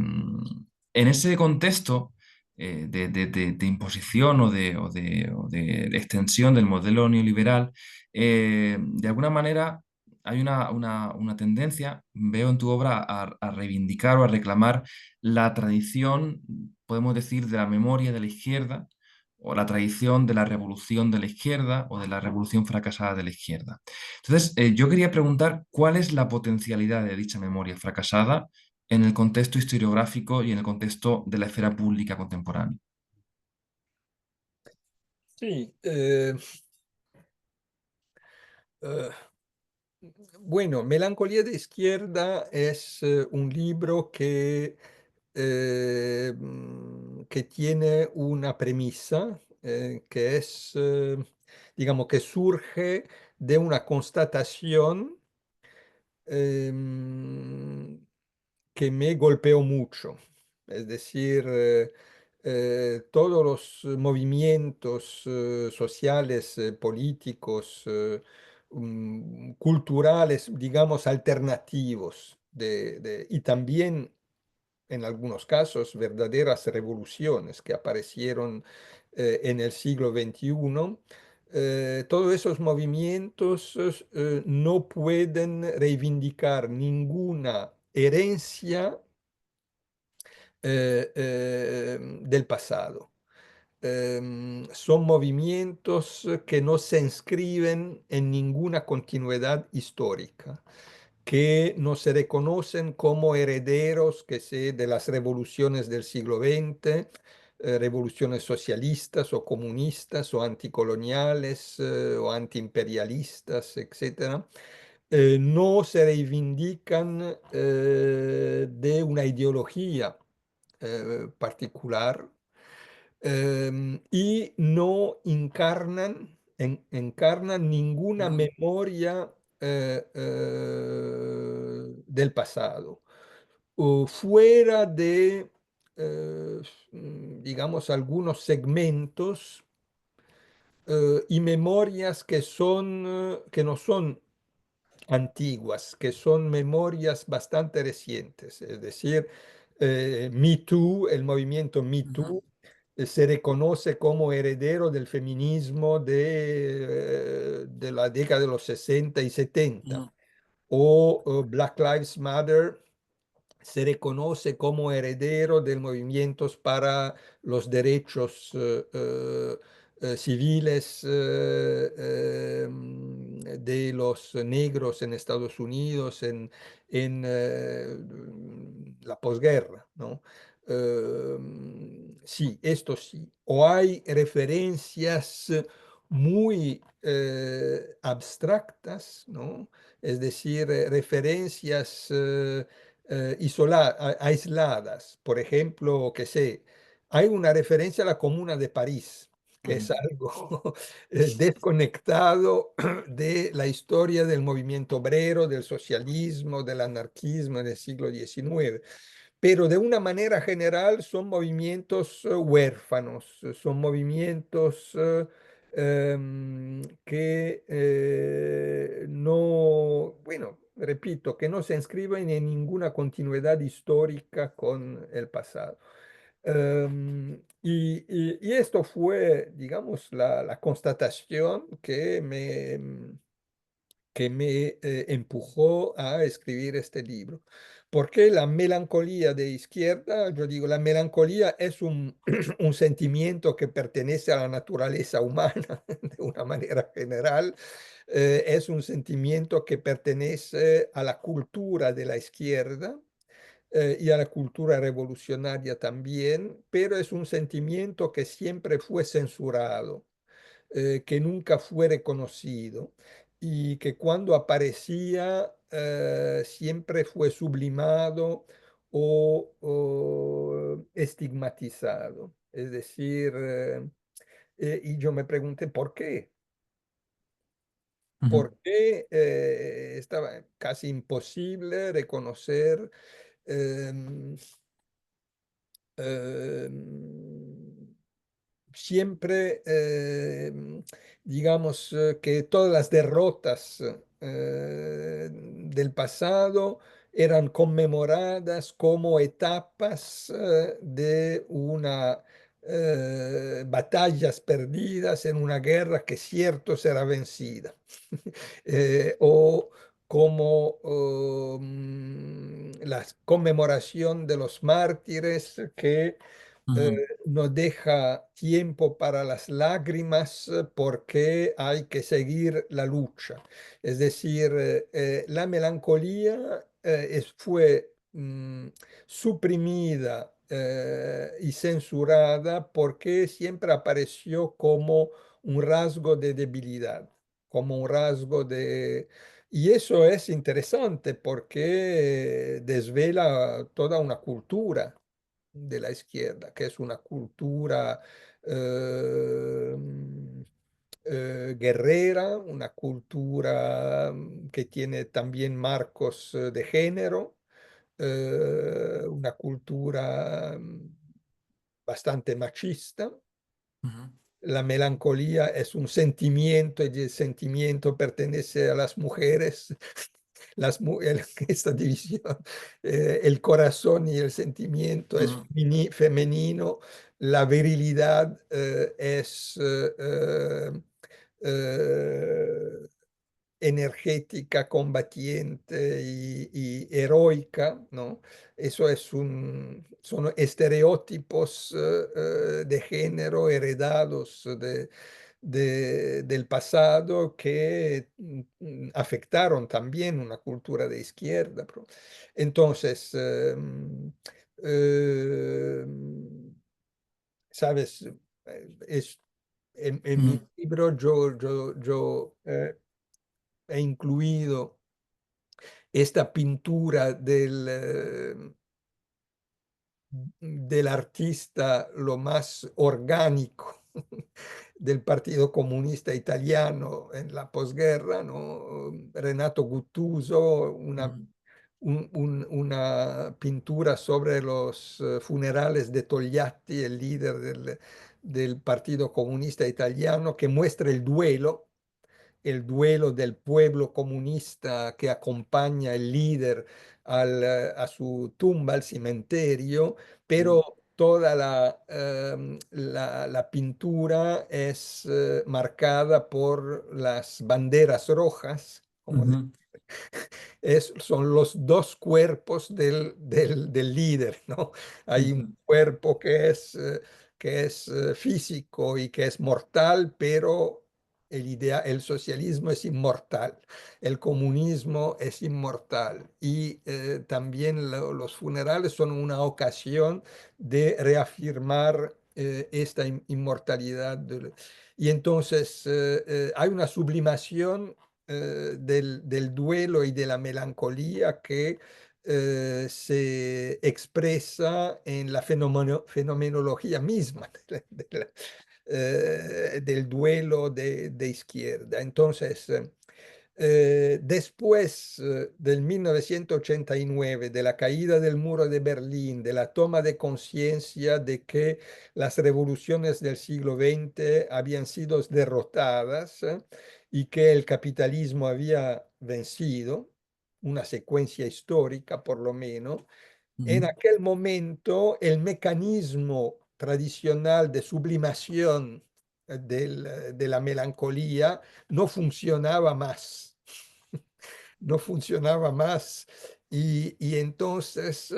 ese contexto de imposición o de extensión del modelo neoliberal, de alguna manera hay una tendencia, veo en tu obra, a reivindicar o a reclamar la tradición, podemos decir, de la memoria de la izquierda o la tradición de la revolución de la izquierda o de la revolución fracasada de la izquierda. Entonces, yo quería preguntar cuál es la potencialidad de dicha memoria fracasada en el contexto historiográfico y en el contexto de la esfera pública contemporánea. Sí, eh, bueno, Melancolía de Izquierda es un libro que tiene una premisa que es, digamos, que surge de una constatación em, que me golpeó mucho. Es decir, todos los movimientos sociales, políticos, culturales, digamos, alternativos, y también en algunos casos verdaderas revoluciones que aparecieron en el siglo XXI, todos esos movimientos no pueden reivindicar ninguna herencia del pasado. Son movimientos que no se inscriben en ninguna continuidad histórica. que no se reconocen como herederos de las revoluciones del siglo XX, revoluciones socialistas o comunistas o anticoloniales o antiimperialistas, etcétera. No se reivindican de una ideología particular, y no encarnan ninguna Ujú, memoria del pasado, o fuera de, digamos, algunos segmentos y memorias que no son antiguas, que son memorias bastante recientes. Es decir, Me Too, el movimiento Me ujú, Too, se reconoce como heredero del feminismo de la década de los 60 y 70. ujú, O Black Lives Matter se reconoce como heredero de movimientos para los derechos civiles de los negros en Estados Unidos en la posguerra, ¿no? Sí, esto sí. O hay referencias muy abstractas, ¿no? Es decir, referencias aisladas. Por ejemplo, que sé, hay una referencia a la Comuna de París, que ujú, es algo desconectado de la historia del movimiento obrero, del socialismo, del anarquismo en el siglo XIX. Pero de una manera general son movimientos huérfanos, son movimientos que no, bueno, repito, que no se inscriben en ninguna continuidad histórica con el pasado. Y esto fue, digamos, la constatación que me empujó a escribir este libro. Porque la melancolía de izquierda, yo digo, la melancolía es un sentimiento que pertenece a la naturaleza humana de una manera general. Es un sentimiento que pertenece a la cultura de la izquierda y a la cultura revolucionaria también, pero es un sentimiento que siempre fue censurado, que nunca fue reconocido y que cuando aparecía siempre fue sublimado o estigmatizado. Es decir, y yo me pregunté por qué. ujú, ¿Por qué estaba casi imposible reconocer em, em, siempre, digamos, que todas las derrotas del pasado eran conmemoradas como etapas de una batallas perdidas en una guerra que cierto será vencida. O como la conmemoración de los mártires que eh, ujú, no deja tiempo para las lágrimas porque hay que seguir la lucha. Es decir, la melancolía fue suprimida y censurada porque siempre apareció como un rasgo de debilidad, como un rasgo de... Y eso es interesante porque desvela toda una cultura de la izquierda, que es una cultura eh, guerrera, una cultura que tiene también marcos de género, una cultura bastante machista. ujú, La melancolía es un sentimiento y el sentimiento pertenece a las mujeres. Esta división, el corazón y el sentimiento es ujú, femenino, la virilidad es eh, energética, combatiente y heroica, ¿no? Eso son estereotipos de género heredados del pasado que afectaron también una cultura de izquierda. Entonces, eh, sabes, en mi ujú, libro yo he incluido esta pintura del artista lo más orgánico del Partido Comunista Italiano en la posguerra, ¿no? Renato Guttuso, ujú, una pintura sobre los funerales de Togliatti, el líder del Partido Comunista Italiano, que muestra el duelo del pueblo comunista que acompaña al líder a su tumba, al cementerio, ujú, pero toda la pintura es marcada por las banderas rojas, como ujú, son los dos cuerpos del líder, ¿no? Hay un ujú, cuerpo que es físico y que es mortal, pero el socialismo es inmortal, el comunismo es inmortal y también los funerales son una ocasión de reafirmar esta inmortalidad. Y entonces hay una sublimación del duelo y de la melancolía que se expresa en la fenomenología misma del duelo de izquierda. Entonces, después del 1989, de la caída del muro de Berlín, de la toma de conciencia de que las revoluciones del siglo XX habían sido derrotadas y que el capitalismo había vencido, una secuencia histórica por lo menos, en ujú, aquel momento el mecanismo tradicional de sublimación de la melancolía no funcionaba más. No funcionaba más. Y entonces,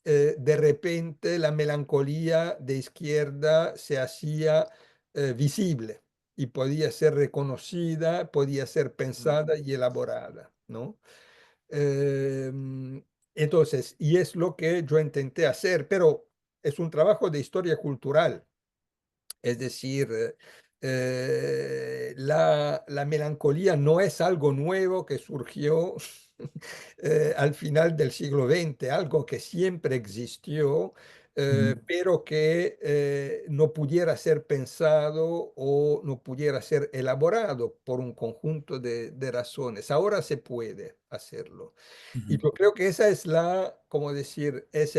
de repente, la melancolía de izquierda se hacía visible y podía ser reconocida, podía ser ujú, pensada y elaborada, ¿no? Entonces, y es lo que yo intenté hacer, pero es un trabajo de historia cultural. Es decir, la melancolía no es algo nuevo que surgió al final del siglo XX, algo que siempre existió, ujú, pero que no pudiera ser pensado o no pudiera ser elaborado por un conjunto de razones. Ahora se puede hacerlo. Y ujú, yo creo que esa es como decir, es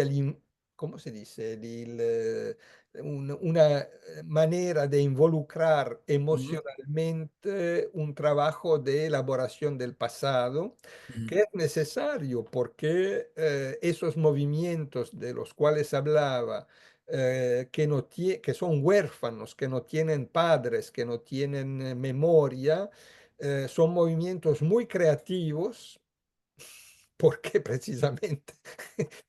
¿cómo se dice? Una manera de involucrar ujú, emocionalmente un trabajo de elaboración del pasado ujú, que es necesario porque esos movimientos de los cuales hablaba, que son huérfanos, que no tienen padres, que no tienen memoria, son movimientos muy creativos porque precisamente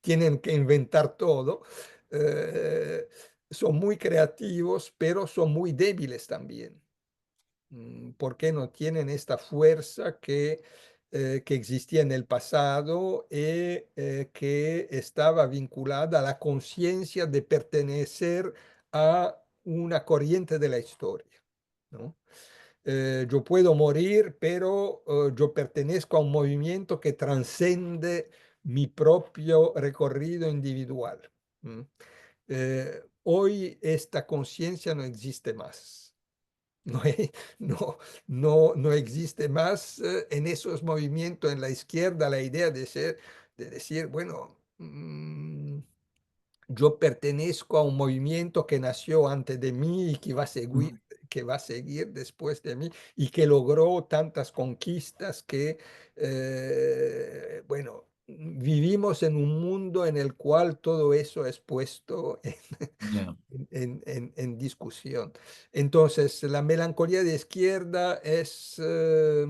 tienen que inventar todo. eh, Son muy creativos, pero son muy débiles también, porque no tienen esta fuerza que existía en el pasado y que estaba vinculada a la conciencia de pertenecer a una corriente de la historia, ¿no? Yo puedo morir, pero yo pertenezco a un movimiento que transcende mi propio recorrido individual. ¿M? Hoy esta conciencia no existe más. No, no existe más en esos movimientos en la izquierda la idea de decir, bueno, yo pertenezco a un movimiento que nació antes de mí y ujú. que va a seguir después de mí y que logró tantas conquistas que, bueno, vivimos en un mundo en el cual todo eso es puesto Ya. en discusión. Entonces, la melancolía de izquierda es, eh,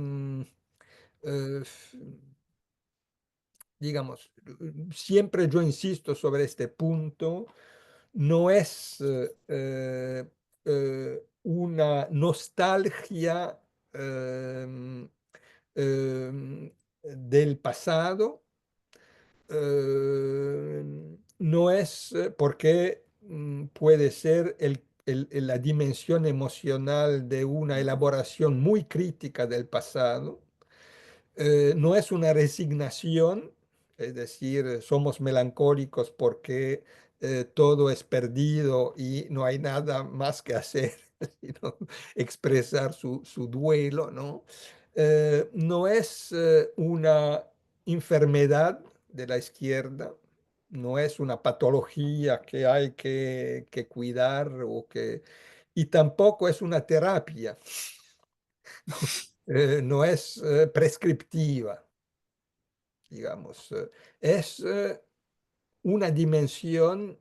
digamos, siempre yo insisto sobre este punto, no es una nostalgia em, del pasado. No es porque puede ser la dimensión emocional de una elaboración muy crítica del pasado. No es una resignación, es decir, somos melancólicos porque todo es perdido y no hay nada más que hacer, sino expresar su duelo, ¿no? No es una enfermedad de la izquierda, no es una patología que hay que cuidar y tampoco es una terapia, no es prescriptiva, digamos. Es una dimensión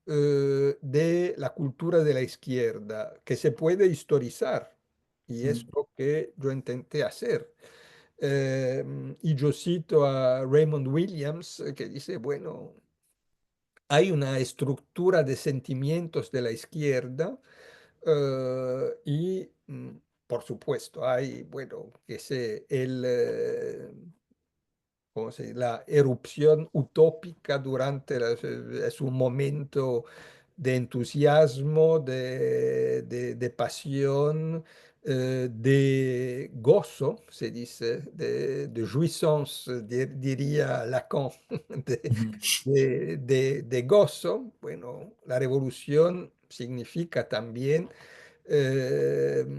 de la cultura de la izquierda que se puede historizar y es Mm. lo que yo intenté hacer. Y yo cito a Raymond Williams que dice, bueno, hay una estructura de sentimientos de la izquierda y, por supuesto, hay, bueno, que sé, ¿cómo se dice? La erupción utópica durante es un momento de entusiasmo, de pasión, de gozo, se dice, de jouissance, diría Lacan, de, Ujú. de gozo. Bueno, la revolución significa también el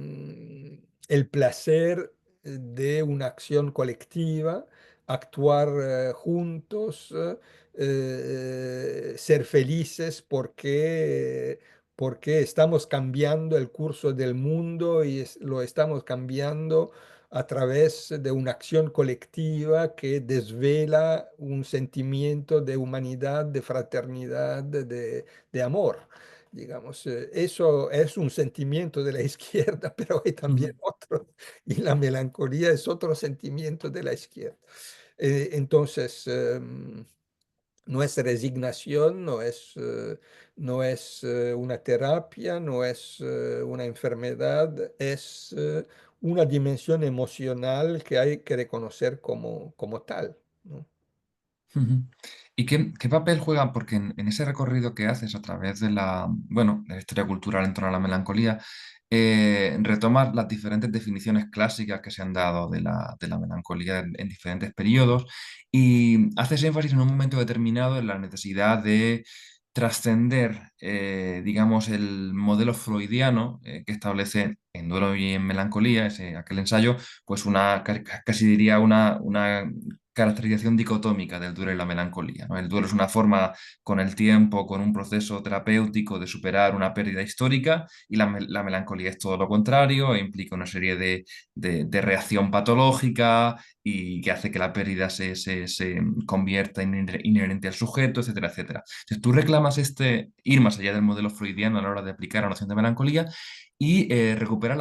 placer de una acción colectiva, actuar juntos, ser felices porque estamos cambiando el curso del mundo y lo estamos cambiando a través de una acción colectiva que desvela un sentimiento de humanidad, de fraternidad, de amor. Digamos, eso es un sentimiento de la izquierda, pero hay también Ujú. otro, y la melancolía es otro sentimiento de la izquierda. Entonces, no es resignación, no es una terapia, no es una enfermedad, es una dimensión emocional que hay que reconocer como tal, ¿no? Ujú. ¿Y qué papel juega? Porque en ese recorrido que haces a través de bueno, de la historia cultural en torno a la melancolía, retomas las diferentes definiciones clásicas que se han dado de la melancolía en diferentes periodos y haces énfasis en un momento determinado en la necesidad de trascender, digamos, el modelo freudiano que establece en Duelo y en Melancolía, aquel ensayo, pues casi diría una caracterización dicotómica del duelo y la melancolía, ¿no? El duelo es una forma con el tiempo, con un proceso terapéutico de superar una pérdida histórica y la melancolía es todo lo contrario e implica una serie de reacción patológica y que hace que la pérdida se convierta en inherente al sujeto, etcétera, etcétera. Entonces, tú reclamas ir más allá del modelo freudiano a la hora de aplicar la noción de melancolía y recuperar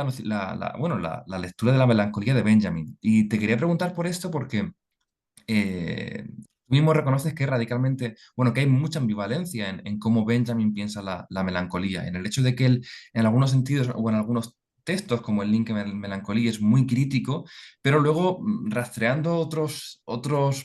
bueno, la lectura de la melancolía de Benjamin. Y te quería preguntar por esto porque tú mismo reconoces que es radicalmente, bueno, que hay mucha ambivalencia en cómo Benjamin piensa la melancolía, en el hecho de que él, en algunos sentidos o en algunos textos, como el link melancolía, es muy crítico, pero luego rastreando otros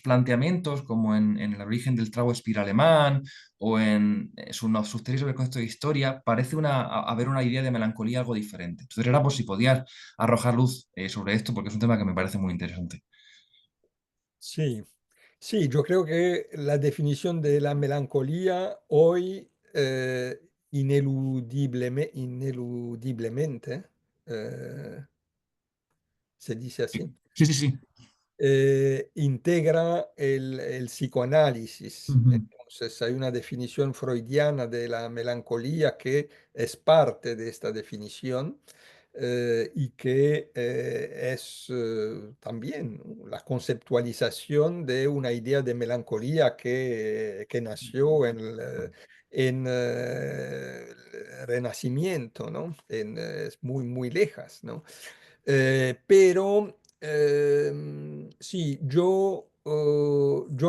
planteamientos, como en el origen del Trauerspiel alemán o en sus teorías sobre el concepto de historia, parece haber una idea de melancolía algo diferente. Entonces era por si podías arrojar luz sobre esto, porque es un tema que me parece muy interesante. Sí, sí, yo creo que la definición de la melancolía hoy ineludiblemente, eh, se dice así, Sí, sí, sí. integra el psicoanálisis. Ujú. Entonces hay una definición freudiana de la melancolía que es parte de esta definición y que es también la conceptualización de una idea de melancolía que nació en el Renacimiento, ¿no? Es muy, muy lejas, ¿no? Pero sí, yo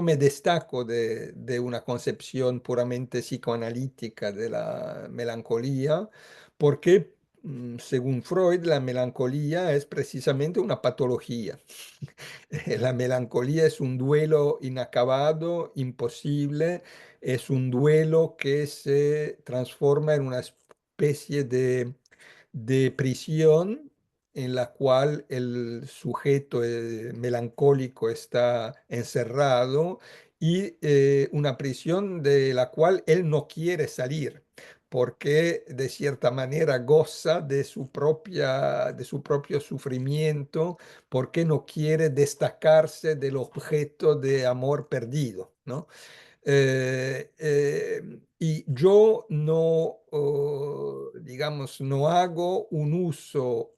me destaco de una concepción puramente psicoanalítica de la melancolía, porque según Freud, la melancolía es precisamente una patología. La melancolía es un duelo inacabado, imposible, es un duelo que se transforma en una especie de prisión en la cual el sujeto melancólico está encerrado y una prisión de la cual él no quiere salir porque de cierta manera goza de su propio sufrimiento, porque no quiere destacarse del objeto de amor perdido, ¿no? Y yo no, digamos, no hago un uso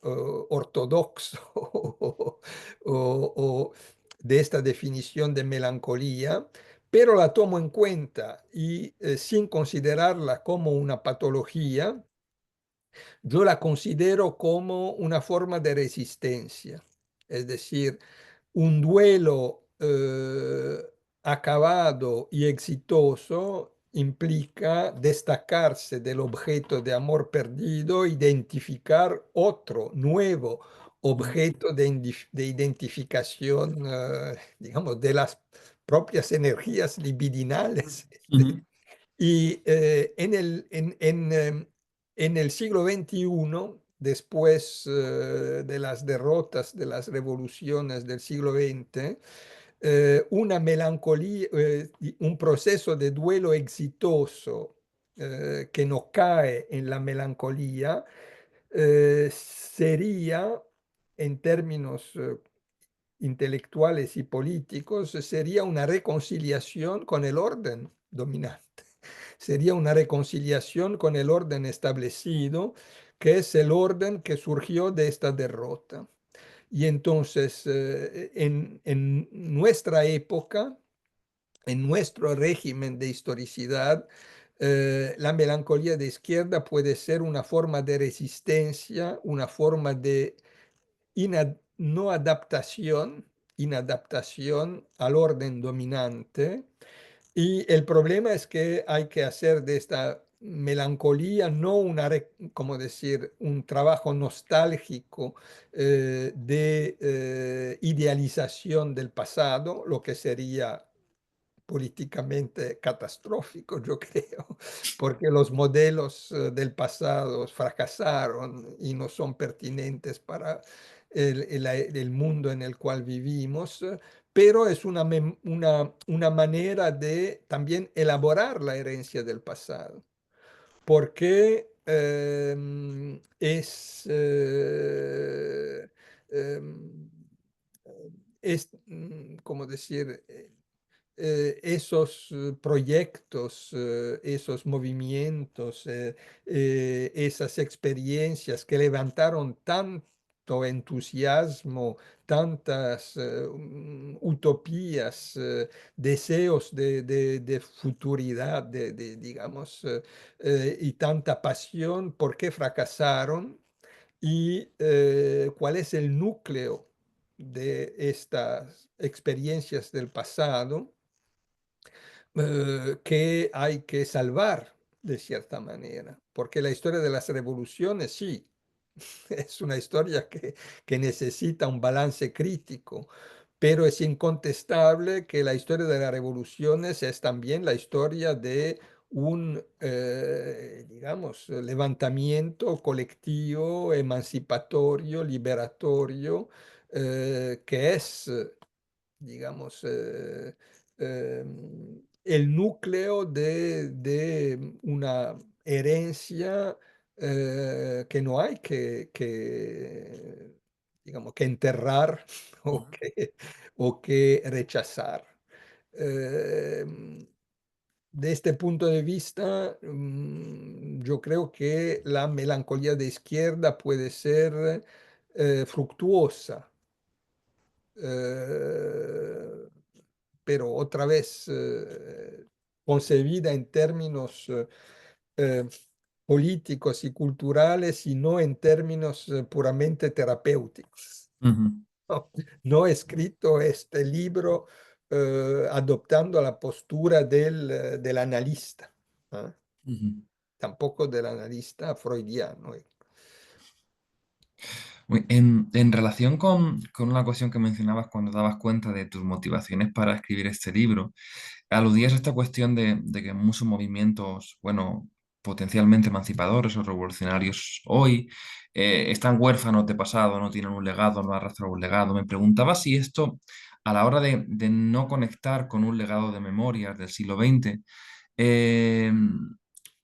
ortodoxo de esta definición de melancolía, pero la tomo en cuenta y sin considerarla como una patología, yo la considero como una forma de resistencia. Es decir, un duelo acabado y exitoso implica destacarse del objeto de amor perdido, identificar otro nuevo objeto de identificación, digamos, de las propias energías libidinales. Ujú, Y en el siglo XXI, después de las derrotas de las revoluciones del siglo XX, una melancolía, y un proceso de duelo exitoso que no cae en la melancolía, sería, en términos intelectuales y políticos, sería una reconciliación con el orden dominante. Sería una reconciliación con el orden establecido, que es el orden que surgió de esta derrota. Y entonces, en nuestra época, en nuestro régimen de historicidad, la melancolía de izquierda puede ser una forma de resistencia, una forma de no adaptación, inadaptación al orden dominante. Y el problema es que hay que hacer de esta melancolía no como decir, un trabajo nostálgico de idealización del pasado, lo que sería políticamente catastrófico, yo creo, porque los modelos del pasado fracasaron y no son pertinentes para el mundo en el cual vivimos, pero es una manera de también elaborar la herencia del pasado, porque como decir, esos proyectos, esos movimientos, esas experiencias que levantaron tanto entusiasmo, tantas utopías, deseos de futuridad, digamos, y tanta pasión, ¿por qué fracasaron? Y cuál es el núcleo de estas experiencias del pasado que hay que salvar de cierta manera, porque la historia de las revoluciones, sí, es una historia que necesita un balance crítico, pero es incontestable que la historia de las revoluciones es también la historia de un, digamos, levantamiento colectivo, emancipatorio, liberatorio, que es digamos, eh, el núcleo de una herencia que no hay digamos, que enterrar o ujú. que rechazar. Eh, de este punto de vista, yo creo que la melancolía de izquierda puede ser fructuosa, eh, pero otra vez concebida en términos eh, políticos y culturales y no en términos puramente terapéuticos. Ujú, No, no he escrito este libro adoptando la postura del analista, ¿ah? ujú. Tampoco del analista freudiano. En relación con una cuestión que mencionabas cuando dabas cuenta de tus motivaciones para escribir este libro, aludías a esta cuestión de que muchos movimientos, bueno, potencialmente emancipadores o revolucionarios hoy, están huérfanos de pasado, no tienen un legado, no arrastran un legado. Me preguntaba si esto, a la hora de no conectar con un legado de memorias del siglo XX, eh,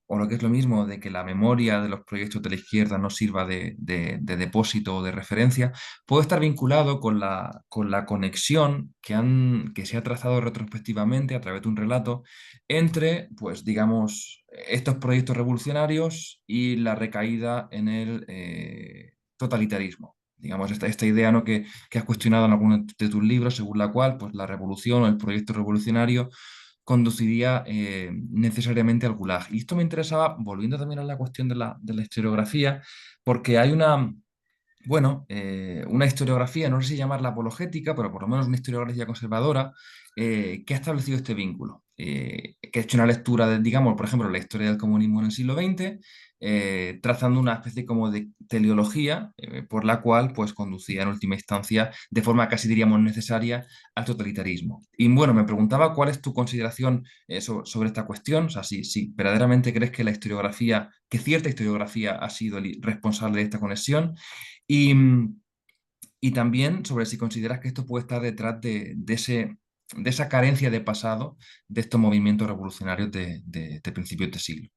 o lo que es lo mismo, de que la memoria de los proyectos de la izquierda no sirva de depósito o de referencia, puede estar vinculado con la conexión que se ha trazado retrospectivamente a través de un relato entre, pues, digamos, estos proyectos revolucionarios y la recaída en el totalitarismo. Digamos, esta idea, ¿no?, que has cuestionado en algunos de tus libros, según la cual, pues, la revolución o el proyecto revolucionario conduciría necesariamente al Gulag. Y esto me interesaba, volviendo también a la cuestión de la historiografía, porque hay una, bueno, una historiografía, no sé si llamarla apologética, pero por lo menos una historiografía conservadora, que ha establecido este vínculo, que ha hecho una lectura de, digamos, por ejemplo, la historia del comunismo en el siglo XX, trazando una especie como de teleología, por la cual pues conducía en última instancia, de forma casi diríamos necesaria, al totalitarismo. Y bueno, me preguntaba cuál es tu consideración sobre esta cuestión, o sea, si verdaderamente crees que la historiografía, que cierta historiografía ha sido el responsable de esta conexión, y, y también sobre si consideras que esto puede estar detrás de esa carencia de pasado de estos movimientos revolucionarios de principios de siglo.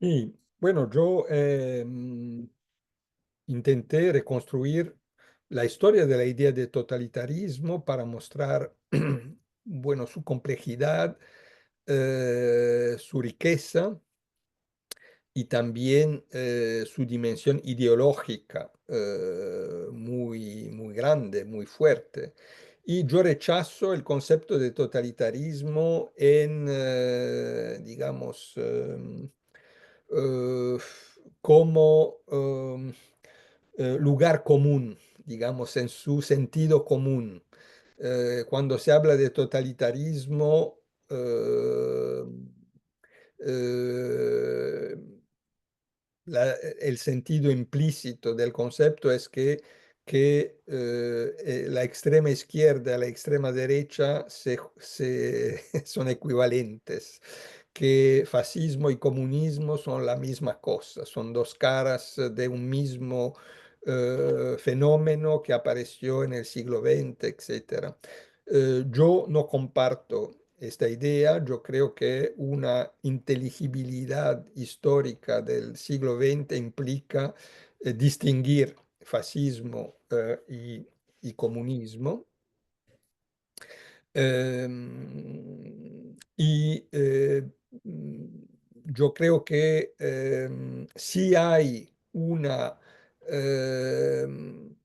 Y bueno, yo intenté reconstruir la historia de la idea de totalitarismo para mostrar, bueno, su complejidad, su riqueza y también su dimensión ideológica muy, muy grande, muy fuerte. Y yo rechazo el concepto de totalitarismo en, digamos, eh, como lugar común, digamos, en su sentido común. Cuando se habla de totalitarismo, eh, eh, el sentido implícito del concepto es que la extrema izquierda y la extrema derecha son equivalentes, que fascismo y comunismo son la misma cosa, son dos caras de un mismo fenómeno que apareció en el siglo XX, etcétera. Yo no comparto esta idea. Yo creo que una inteligibilidad histórica del siglo XX implica distinguir fascismo y comunismo. Y yo creo que sí hay una em,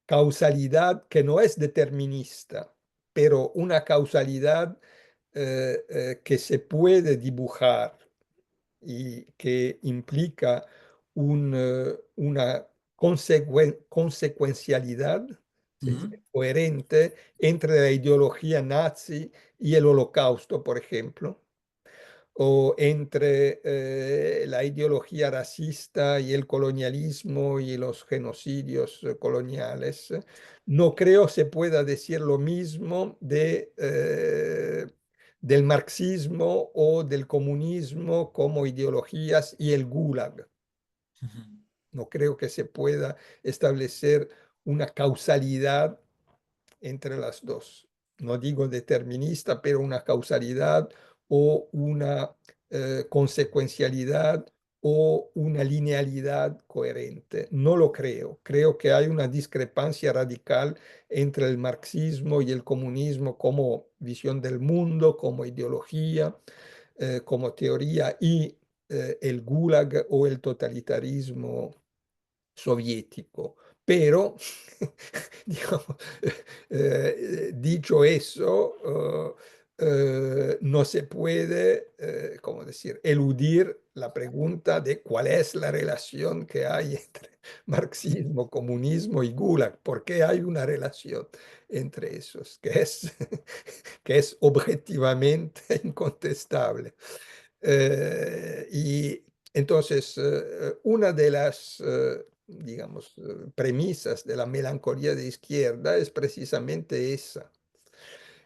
causalidad que no es determinista, pero una causalidad que se puede dibujar y que implica una consecuencialidad, se Ujú, dice, coherente entre la ideología nazi y el holocausto, por ejemplo, o entre la ideología racista y el colonialismo y los genocidios coloniales. No creo se pueda decir lo mismo del marxismo o del comunismo como ideologías y el Gulag. ujú, No creo que se pueda establecer una causalidad entre las dos. No digo determinista, pero una causalidad o una consecuencialidad o una linealidad coherente. No lo creo. Creo que hay una discrepancia radical entre el marxismo y el comunismo como visión del mundo, como ideología, como teoría y el gulag o el totalitarismo soviético. Pero, digamos, dicho eso, no se puede, ¿cómo decir?, eludir la pregunta de cuál es la relación que hay entre marxismo, comunismo y Gulag. ¿Por qué hay una relación entre esos que es objetivamente incontestable? Y Entonces, una de las, digamos, premisas de la melancolía de izquierda es precisamente esa.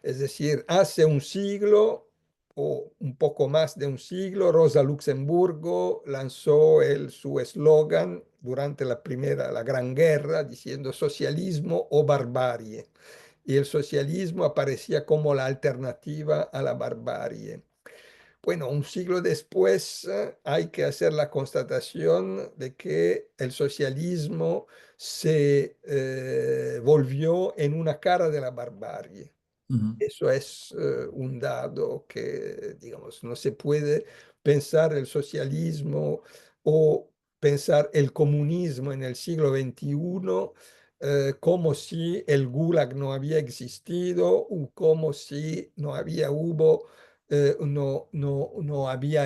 Es decir, hace un siglo o un poco más de un siglo, Rosa Luxemburgo lanzó su eslogan durante la Gran Guerra, diciendo socialismo o barbarie. Y el socialismo aparecía como la alternativa a la barbarie. Bueno, un siglo después hay que hacer la constatación de que el socialismo se volvió en una cara de la barbarie. Ujú, Eso es un dado que, digamos, no se puede pensar el socialismo o pensar el comunismo en el siglo XXI como si el Gulag no había existido o como si no había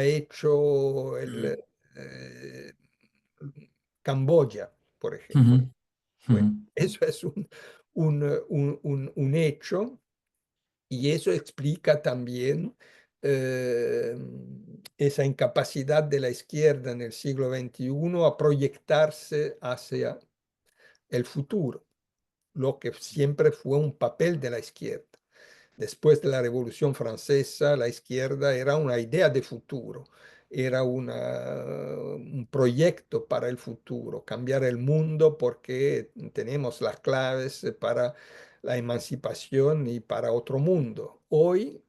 hecho eh, Camboya, por ejemplo. ujú, Bueno, ujú, eso es un hecho. Y eso explica también eh, esa incapacidad de la izquierda en el siglo XXI a proyectarse hacia el futuro, lo que siempre fue un papel de la izquierda. Después de la Revolución Francesa, la izquierda era una idea de futuro, era un proyecto para el futuro, cambiar el mundo porque tenemos las claves para la emancipación y para otro mundo. Hoy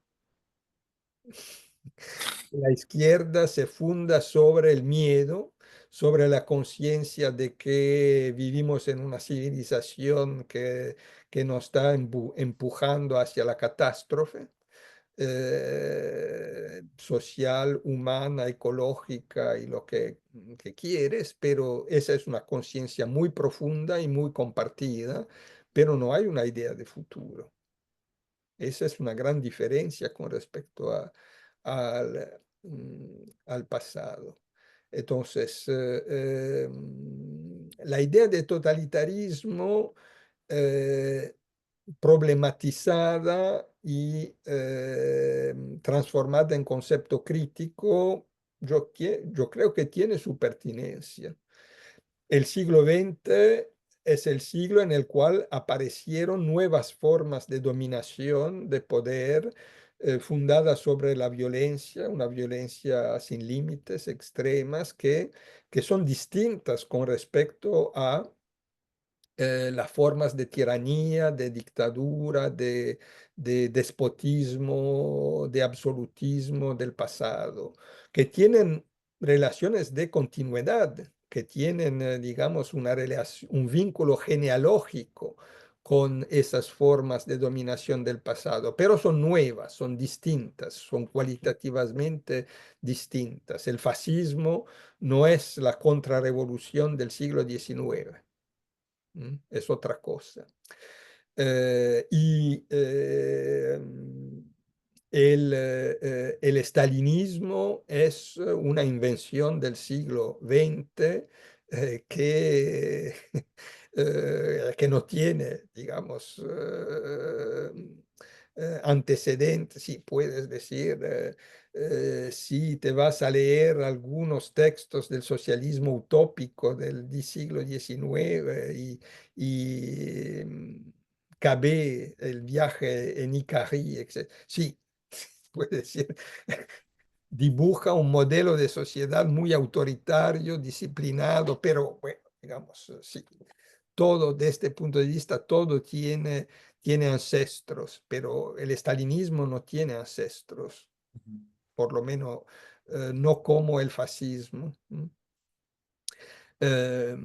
la izquierda se funda sobre el miedo, sobre la conciencia de que vivimos en una civilización que nos está empujando hacia la catástrofe social, humana, ecológica y lo que quieres, pero esa es una conciencia muy profunda y muy compartida, pero no hay una idea de futuro. Esa es una gran diferencia con respecto al pasado. Entonces, la idea de totalitarismo eh, problematizada y transformada en concepto crítico, yo creo que tiene su pertinencia. El siglo XX es el siglo en el cual aparecieron nuevas formas de dominación, de poder, fundadas sobre la violencia, una violencia sin límites, extremas, que son distintas con respecto a las formas de tiranía, de dictadura, de despotismo, de absolutismo del pasado, que tienen relaciones de continuidad, que tienen, digamos, un vínculo genealógico con esas formas de dominación del pasado, pero son nuevas, son distintas, son cualitativamente distintas. El fascismo no es la contrarrevolución del siglo XIX. Es otra cosa. Y el estalinismo es una invención del siglo XX que no tiene, digamos, antecedentes. Sí, puedes decir, si te vas a leer algunos textos del socialismo utópico del siglo XIX y Cabé, el viaje en Icarí, etc. Sí, puede decir, dibuja un modelo de sociedad muy autoritario, disciplinado, pero bueno, digamos, sí, todo desde este punto de vista, todo tiene ancestros, pero el estalinismo no tiene ancestros, ujú. por lo menos no como el fascismo. Eh,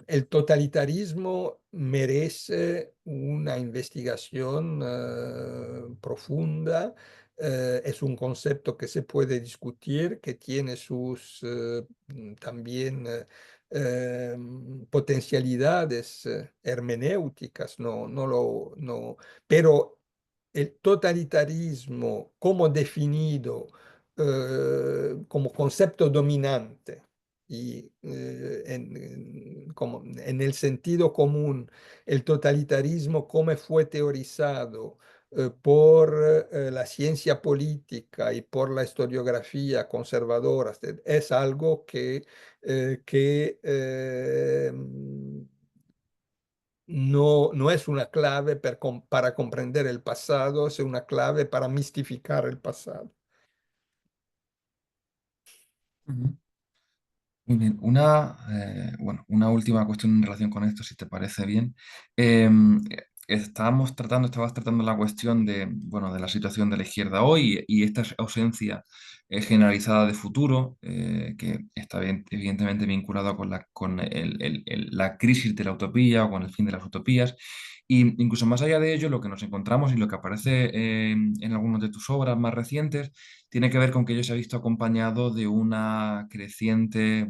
el totalitarismo merece una investigación profunda. Es un concepto que se puede discutir, que tiene sus también potencialidades hermenéuticas, pero el totalitarismo como definido como concepto dominante y como en el sentido común, el totalitarismo, cómo fue teorizado por la ciencia política y por la historiografía conservadora, es algo que no es una clave para comprender el pasado, es una clave para mistificar el pasado. Ujú. Muy bien, bueno, una última cuestión en relación con esto, si te parece bien. Estabas tratando la cuestión de, bueno, de la situación de la izquierda hoy y esta ausencia generalizada de futuro, que está evidentemente vinculada con la crisis de la utopía o con el fin de las utopías. Y incluso más allá de ello, lo que nos encontramos y lo que aparece en algunas de tus obras más recientes tiene que ver con que ello se ha visto acompañado de un creciente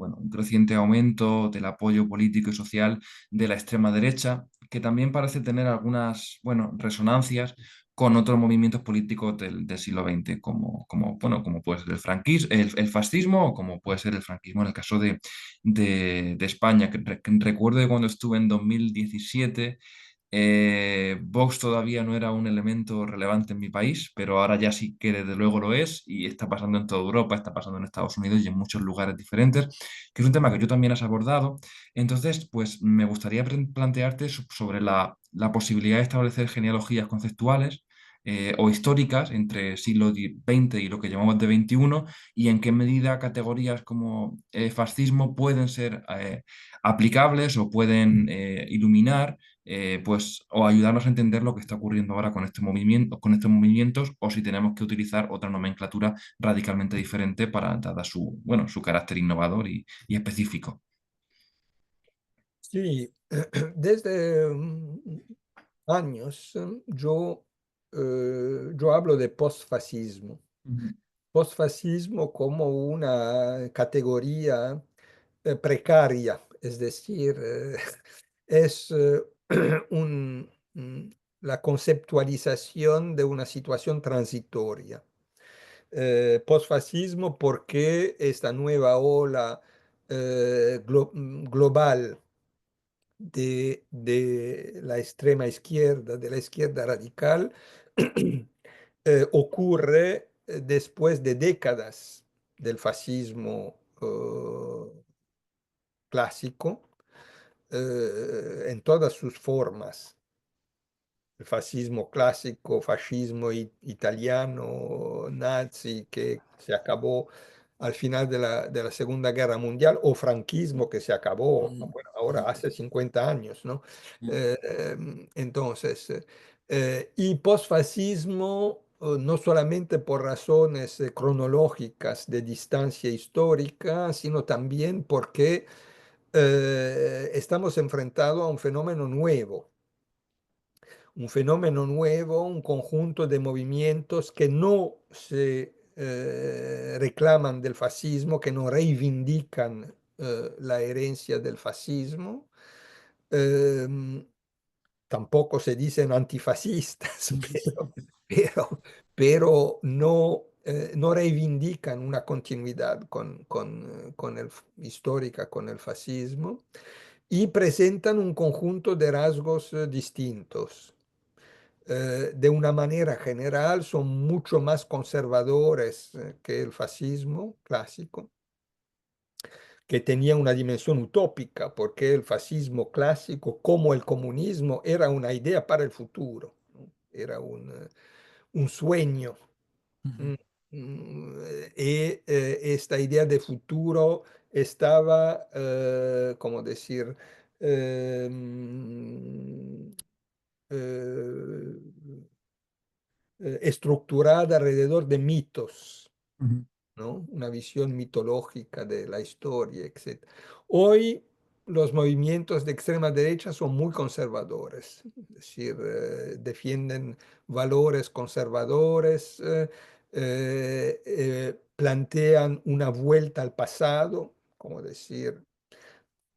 aumento del apoyo político y social de la extrema derecha, que también parece tener algunas, bueno, resonancias con otros movimientos políticos del siglo XX, como puede ser el fascismo o como puede ser el franquismo en el caso de España. Que recuerdo que cuando estuve en 2017 Vox todavía no era un elemento relevante en mi país, pero ahora ya sí que desde luego lo es y está pasando en toda Europa, está pasando en Estados Unidos y en muchos lugares diferentes, que es un tema que yo también has abordado. Entonces, pues me gustaría plantearte sobre la posibilidad de establecer genealogías conceptuales o históricas entre siglo XX y lo que llamamos de XXI y en qué medida categorías como fascismo pueden ser aplicables o pueden iluminar pues, o ayudarnos a entender lo que está ocurriendo ahora con estos movimientos, o si tenemos que utilizar otra nomenclatura radicalmente diferente para dada bueno, su carácter innovador y específico. Sí, desde años yo hablo de posfascismo. Ujú, Posfascismo como una categoría precaria, es decir, es un, mm, la conceptualización de una situación transitoria. Posfascismo porque esta nueva ola global de la extrema izquierda, de la izquierda radical, ocurre después de décadas del fascismo clásico en todas sus formas. El fascismo clásico, fascismo italiano, nazi, que se acabó al final de la Segunda Guerra Mundial, o franquismo que se acabó, ujú, bueno, ahora hace 50 años, ¿no? ujú, Entonces, y posfascismo, no solamente por razones cronológicas de distancia histórica, sino también porque estamos enfrentados a un fenómeno nuevo, un conjunto de movimientos que no se reclaman del fascismo, que no reivindican la herencia del fascismo. Em, Tampoco se dicen antifascistas, pero no reivindican una continuidad histórica con el fascismo y presentan un conjunto de rasgos distintos. De una manera general son mucho más conservadores que el fascismo clásico, que tenía una dimensión utópica, porque el fascismo clásico, como el comunismo, era una idea para el futuro, ¿no? Era un sueño. ujú, Mm, y esta idea de futuro estaba, ¿cómo decir? Eh, mm, eh, estructurada alrededor de mitos, ujú, ¿no? Una visión mitológica de la historia, etc. Hoy los movimientos de extrema derecha son muy conservadores, es decir, defienden valores conservadores, plantean una vuelta al pasado, como decir,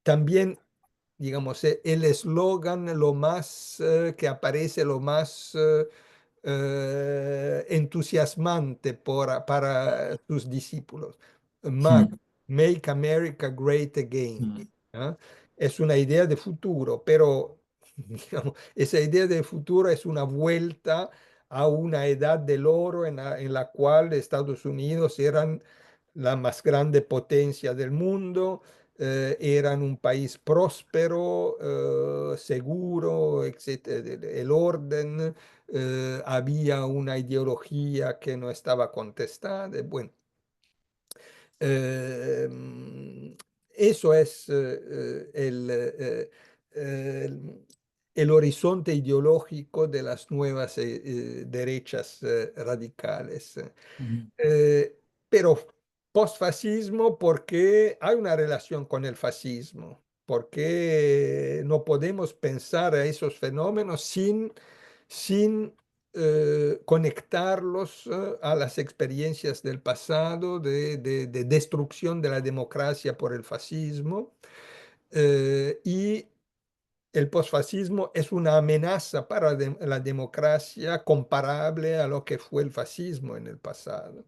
también, digamos, el eslogan lo más que aparece, lo más entusiasmante para sus discípulos. ujú, Make America Great Again. ujú, ¿Ah? Es una idea de futuro, pero digamos, esa idea de futuro es una vuelta a una edad del oro en la cual Estados Unidos eran la más grande potencia del mundo, eran un país próspero, seguro, etcétera. El orden, había una ideología que no estaba contestada. Bueno, eh, eso es el horizonte ideológico de las nuevas derechas radicales. Ujú, Eh, pero postfascismo, porque hay una relación con el fascismo, porque no podemos pensar a esos fenómenos sin conectarlos a las experiencias del pasado de destrucción de la democracia por el fascismo. Y el posfascismo es una amenaza para la democracia comparable a lo que fue el fascismo en el pasado.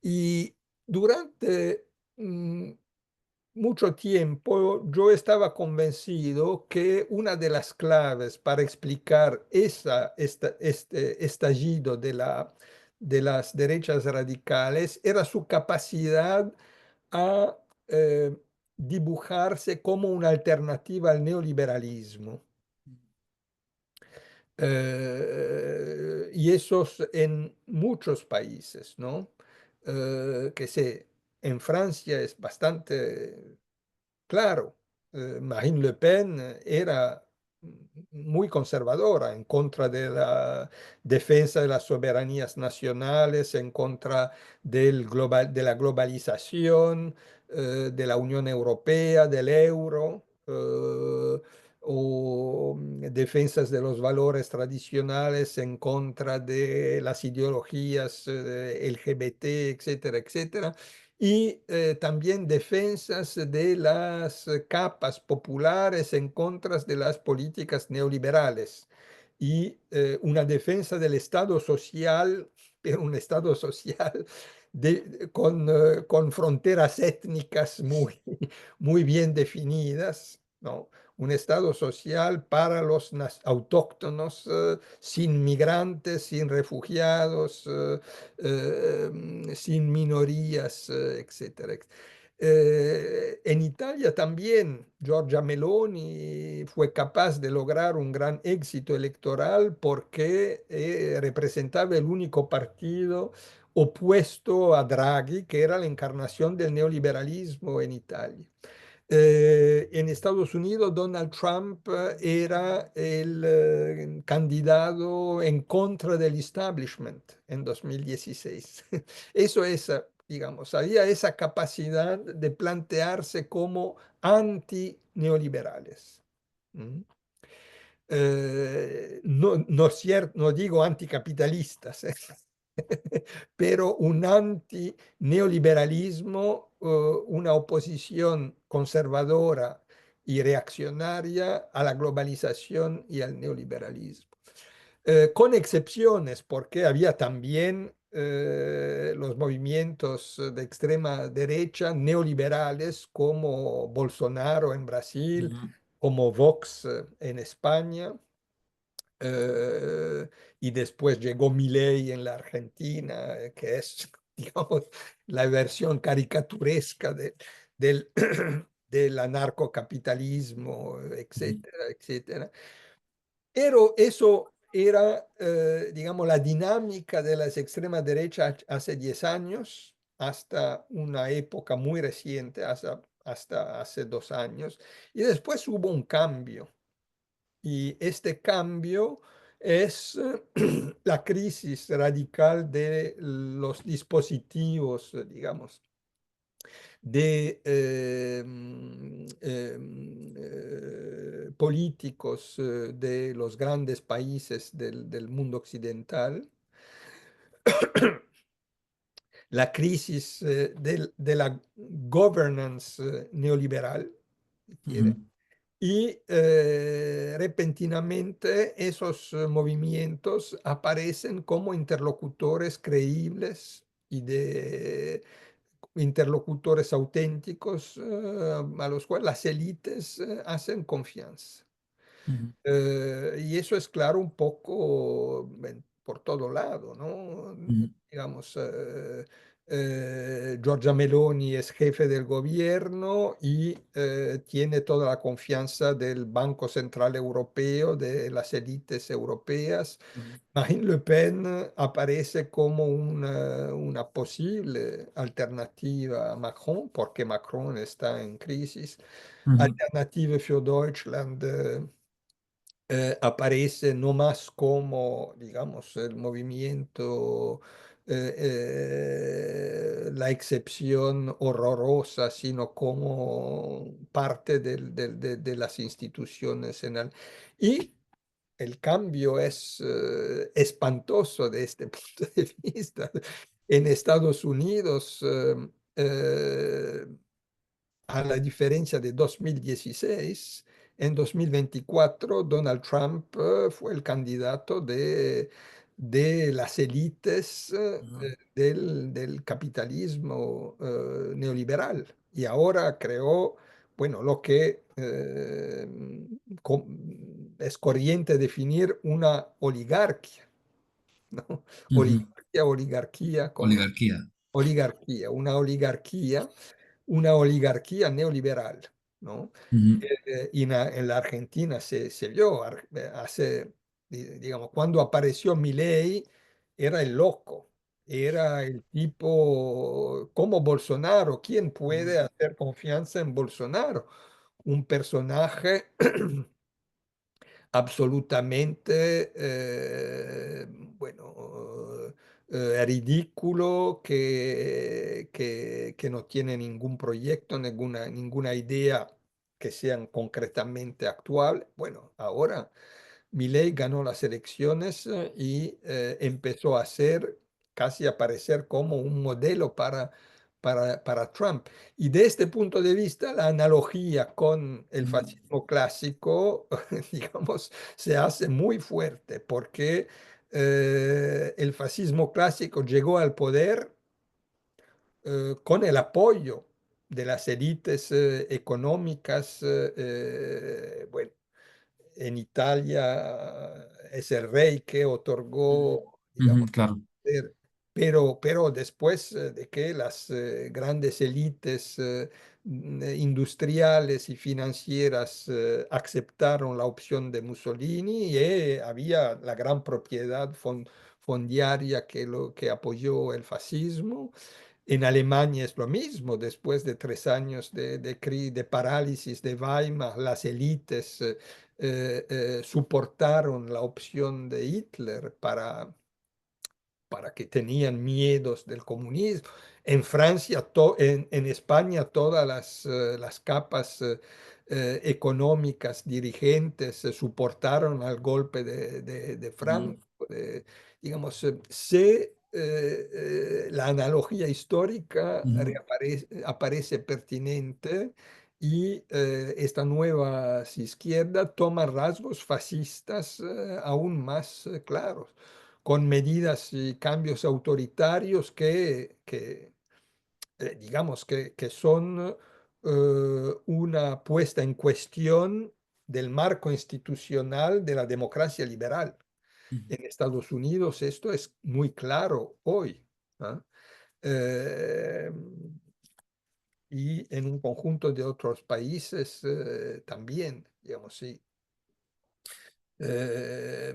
Y durante mm, mucho tiempo yo estaba convencido que una de las claves para explicar este estallido de las derechas radicales era su capacidad a eh, dibujarse como una alternativa al neoliberalismo. Y esos en muchos países, ¿no? Que sé, en Francia es bastante claro. Marine Le Pen era muy conservadora en contra de la defensa de las soberanías nacionales, en contra de la globalización, de la Unión Europea, del euro, o defensas de los valores tradicionales en contra de las ideologías LGBT, etcétera, etcétera. Y también defensas de las capas populares en contra de las políticas neoliberales. Y una defensa del Estado social, pero un Estado social con fronteras étnicas muy bien definidas, ¿no? Un Estado social para los autóctonos, sin migrantes, sin refugiados, sin minorías, etcétera. En Italia también Giorgia Meloni fue capaz de lograr un gran éxito electoral porque representaba el único partido opuesto a Draghi, que era la encarnación del neoliberalismo en Italia. En Estados Unidos, Donald Trump era el candidato en contra del establishment en 2016. Eso es, digamos, había esa capacidad de plantearse como anti-neoliberales. ¿Mm? No digo anticapitalistas, pero un anti-neoliberalismo, una oposición conservadora y reaccionaria a la globalización y al neoliberalismo. Con excepciones, porque había también los movimientos de extrema derecha neoliberales como Bolsonaro en Brasil, ujú, como Vox en España, eh, y después llegó Milei en la Argentina, que es, digamos, la versión caricaturesca del, del anarcocapitalismo, ujú, etcétera, etcétera. Pero eso era, digamos, la dinámica de las extremas derechas hace 10 años, hasta una época muy reciente, hasta hace 2 años, y después hubo un cambio. Y este cambio es la crisis radical de los dispositivos, digamos, de políticos de los grandes países del mundo occidental, la crisis de la governance neoliberal, si quiere. ujú, Y repentinamente esos movimientos aparecen como interlocutores creíbles y de interlocutores auténticos, a los cuales las élites hacen confianza. ujú, Y eso es claro un poco, por todo lado, ¿no? ujú, Digamos, Giorgia Meloni es jefe del gobierno y tiene toda la confianza del Banco Central Europeo, de las élites europeas. ujú, Marine Le Pen aparece como una posible alternativa a Macron, porque Macron está en crisis. ujú, Alternative für Deutschland aparece no más como, digamos, el movimiento, la excepción horrorosa, sino como parte de las instituciones y el cambio es espantoso de este punto de vista. En Estados Unidos, eh, a la diferencia de 2016, en 2024 Donald Trump fue el candidato de las élites ujú, del capitalismo neoliberal. Y ahora creó, bueno, lo que es corriente definir una oligarquía, ¿no? ujú. Oligarquía, como Oligarquía. oligarquía, una oligarquía neoliberal, ¿no? Ujú, Y en la Argentina se vio hace, digamos, cuando apareció Milei, era el loco, era el tipo como Bolsonaro. ¿Quién ujú, puede hacer confianza en Bolsonaro? Un personaje absolutamente, bueno, ridículo, que no tiene ningún proyecto, ninguna idea que sean concretamente actual. Bueno, ahora Milei ganó las elecciones y empezó a ser, casi a aparecer como un modelo para Trump. Y de este punto de vista, la analogía con el ujú, fascismo clásico, digamos, se hace muy fuerte porque el fascismo clásico llegó al poder con el apoyo de las élites económicas, bueno, en Italia es el rey que ujú, otorgó, ujú, digamos, claro. poder. Pero después de que las grandes élites industriales y financieras aceptaron la opción de Mussolini, había la gran propiedad fondiaria que apoyó el fascismo. En Alemania es lo mismo, después de 3 años de parálisis de Weimar, las élites soportaron la opción de Hitler para que tenían miedos del comunismo. En Francia, en España, todas las capas económicas dirigentes soportaron al golpe de Ujú, Franco. Digamos, la analogía histórica ujú, aparece pertinente y esta nueva izquierda toma rasgos fascistas aún más claros con medidas y cambios autoritarios digamos, que son una puesta en cuestión del marco institucional de la democracia liberal. ujú, En Estados Unidos esto es muy claro hoy, ¿ah? Eh, y en un conjunto de otros países también, digamos, sí. Eh,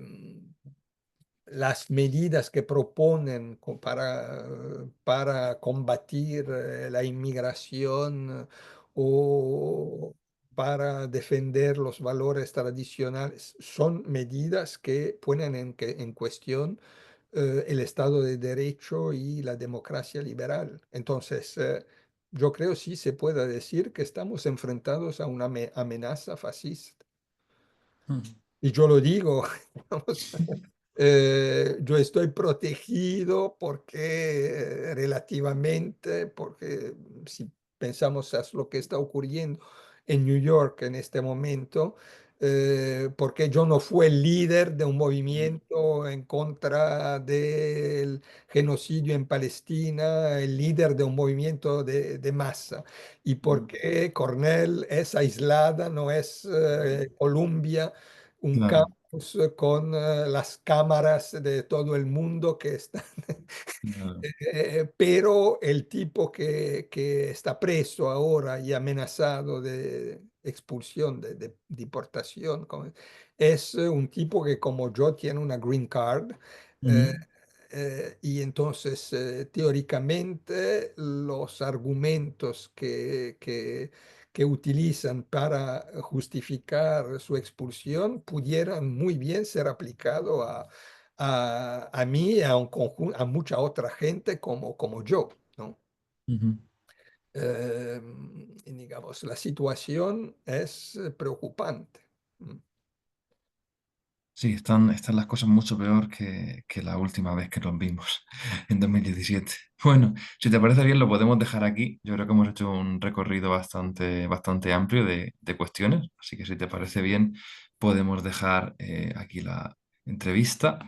las medidas que proponen para combatir la inmigración o para defender los valores tradicionales son medidas que ponen en cuestión el Estado de Derecho y la democracia liberal. Entonces, yo creo sí se puede decir que estamos enfrentados a una amenaza fascista. ujú, Y yo lo digo, vamos, yo estoy protegido porque relativamente, porque si pensamos a lo que está ocurriendo en New York en este momento, porque yo no fui el líder de un ujú, movimiento en contra del genocidio en Palestina, el líder de un movimiento de masa, y ujú, porque Cornell es aislada, no es ujú, Columbia, un claro, campus con las cámaras de todo el mundo que están. claro. Pero el tipo que está preso ahora y amenazado de expulsión, de deportación, es un tipo que como yo tiene una green card. eh, Ujú, y entonces, teóricamente, los argumentos que utilizan para justificar su expulsión pudieran muy bien ser aplicados a mí, a un conjunto, a mucha otra gente como yo, ¿no? ujú. Eh, y digamos, la situación es preocupante. Mm. Sí, están las cosas mucho peor que la última vez que nos vimos, en 2017. Bueno, si te parece bien, lo podemos dejar aquí. Yo creo que hemos hecho un recorrido bastante amplio de cuestiones, así que si te parece bien, podemos dejar aquí la entrevista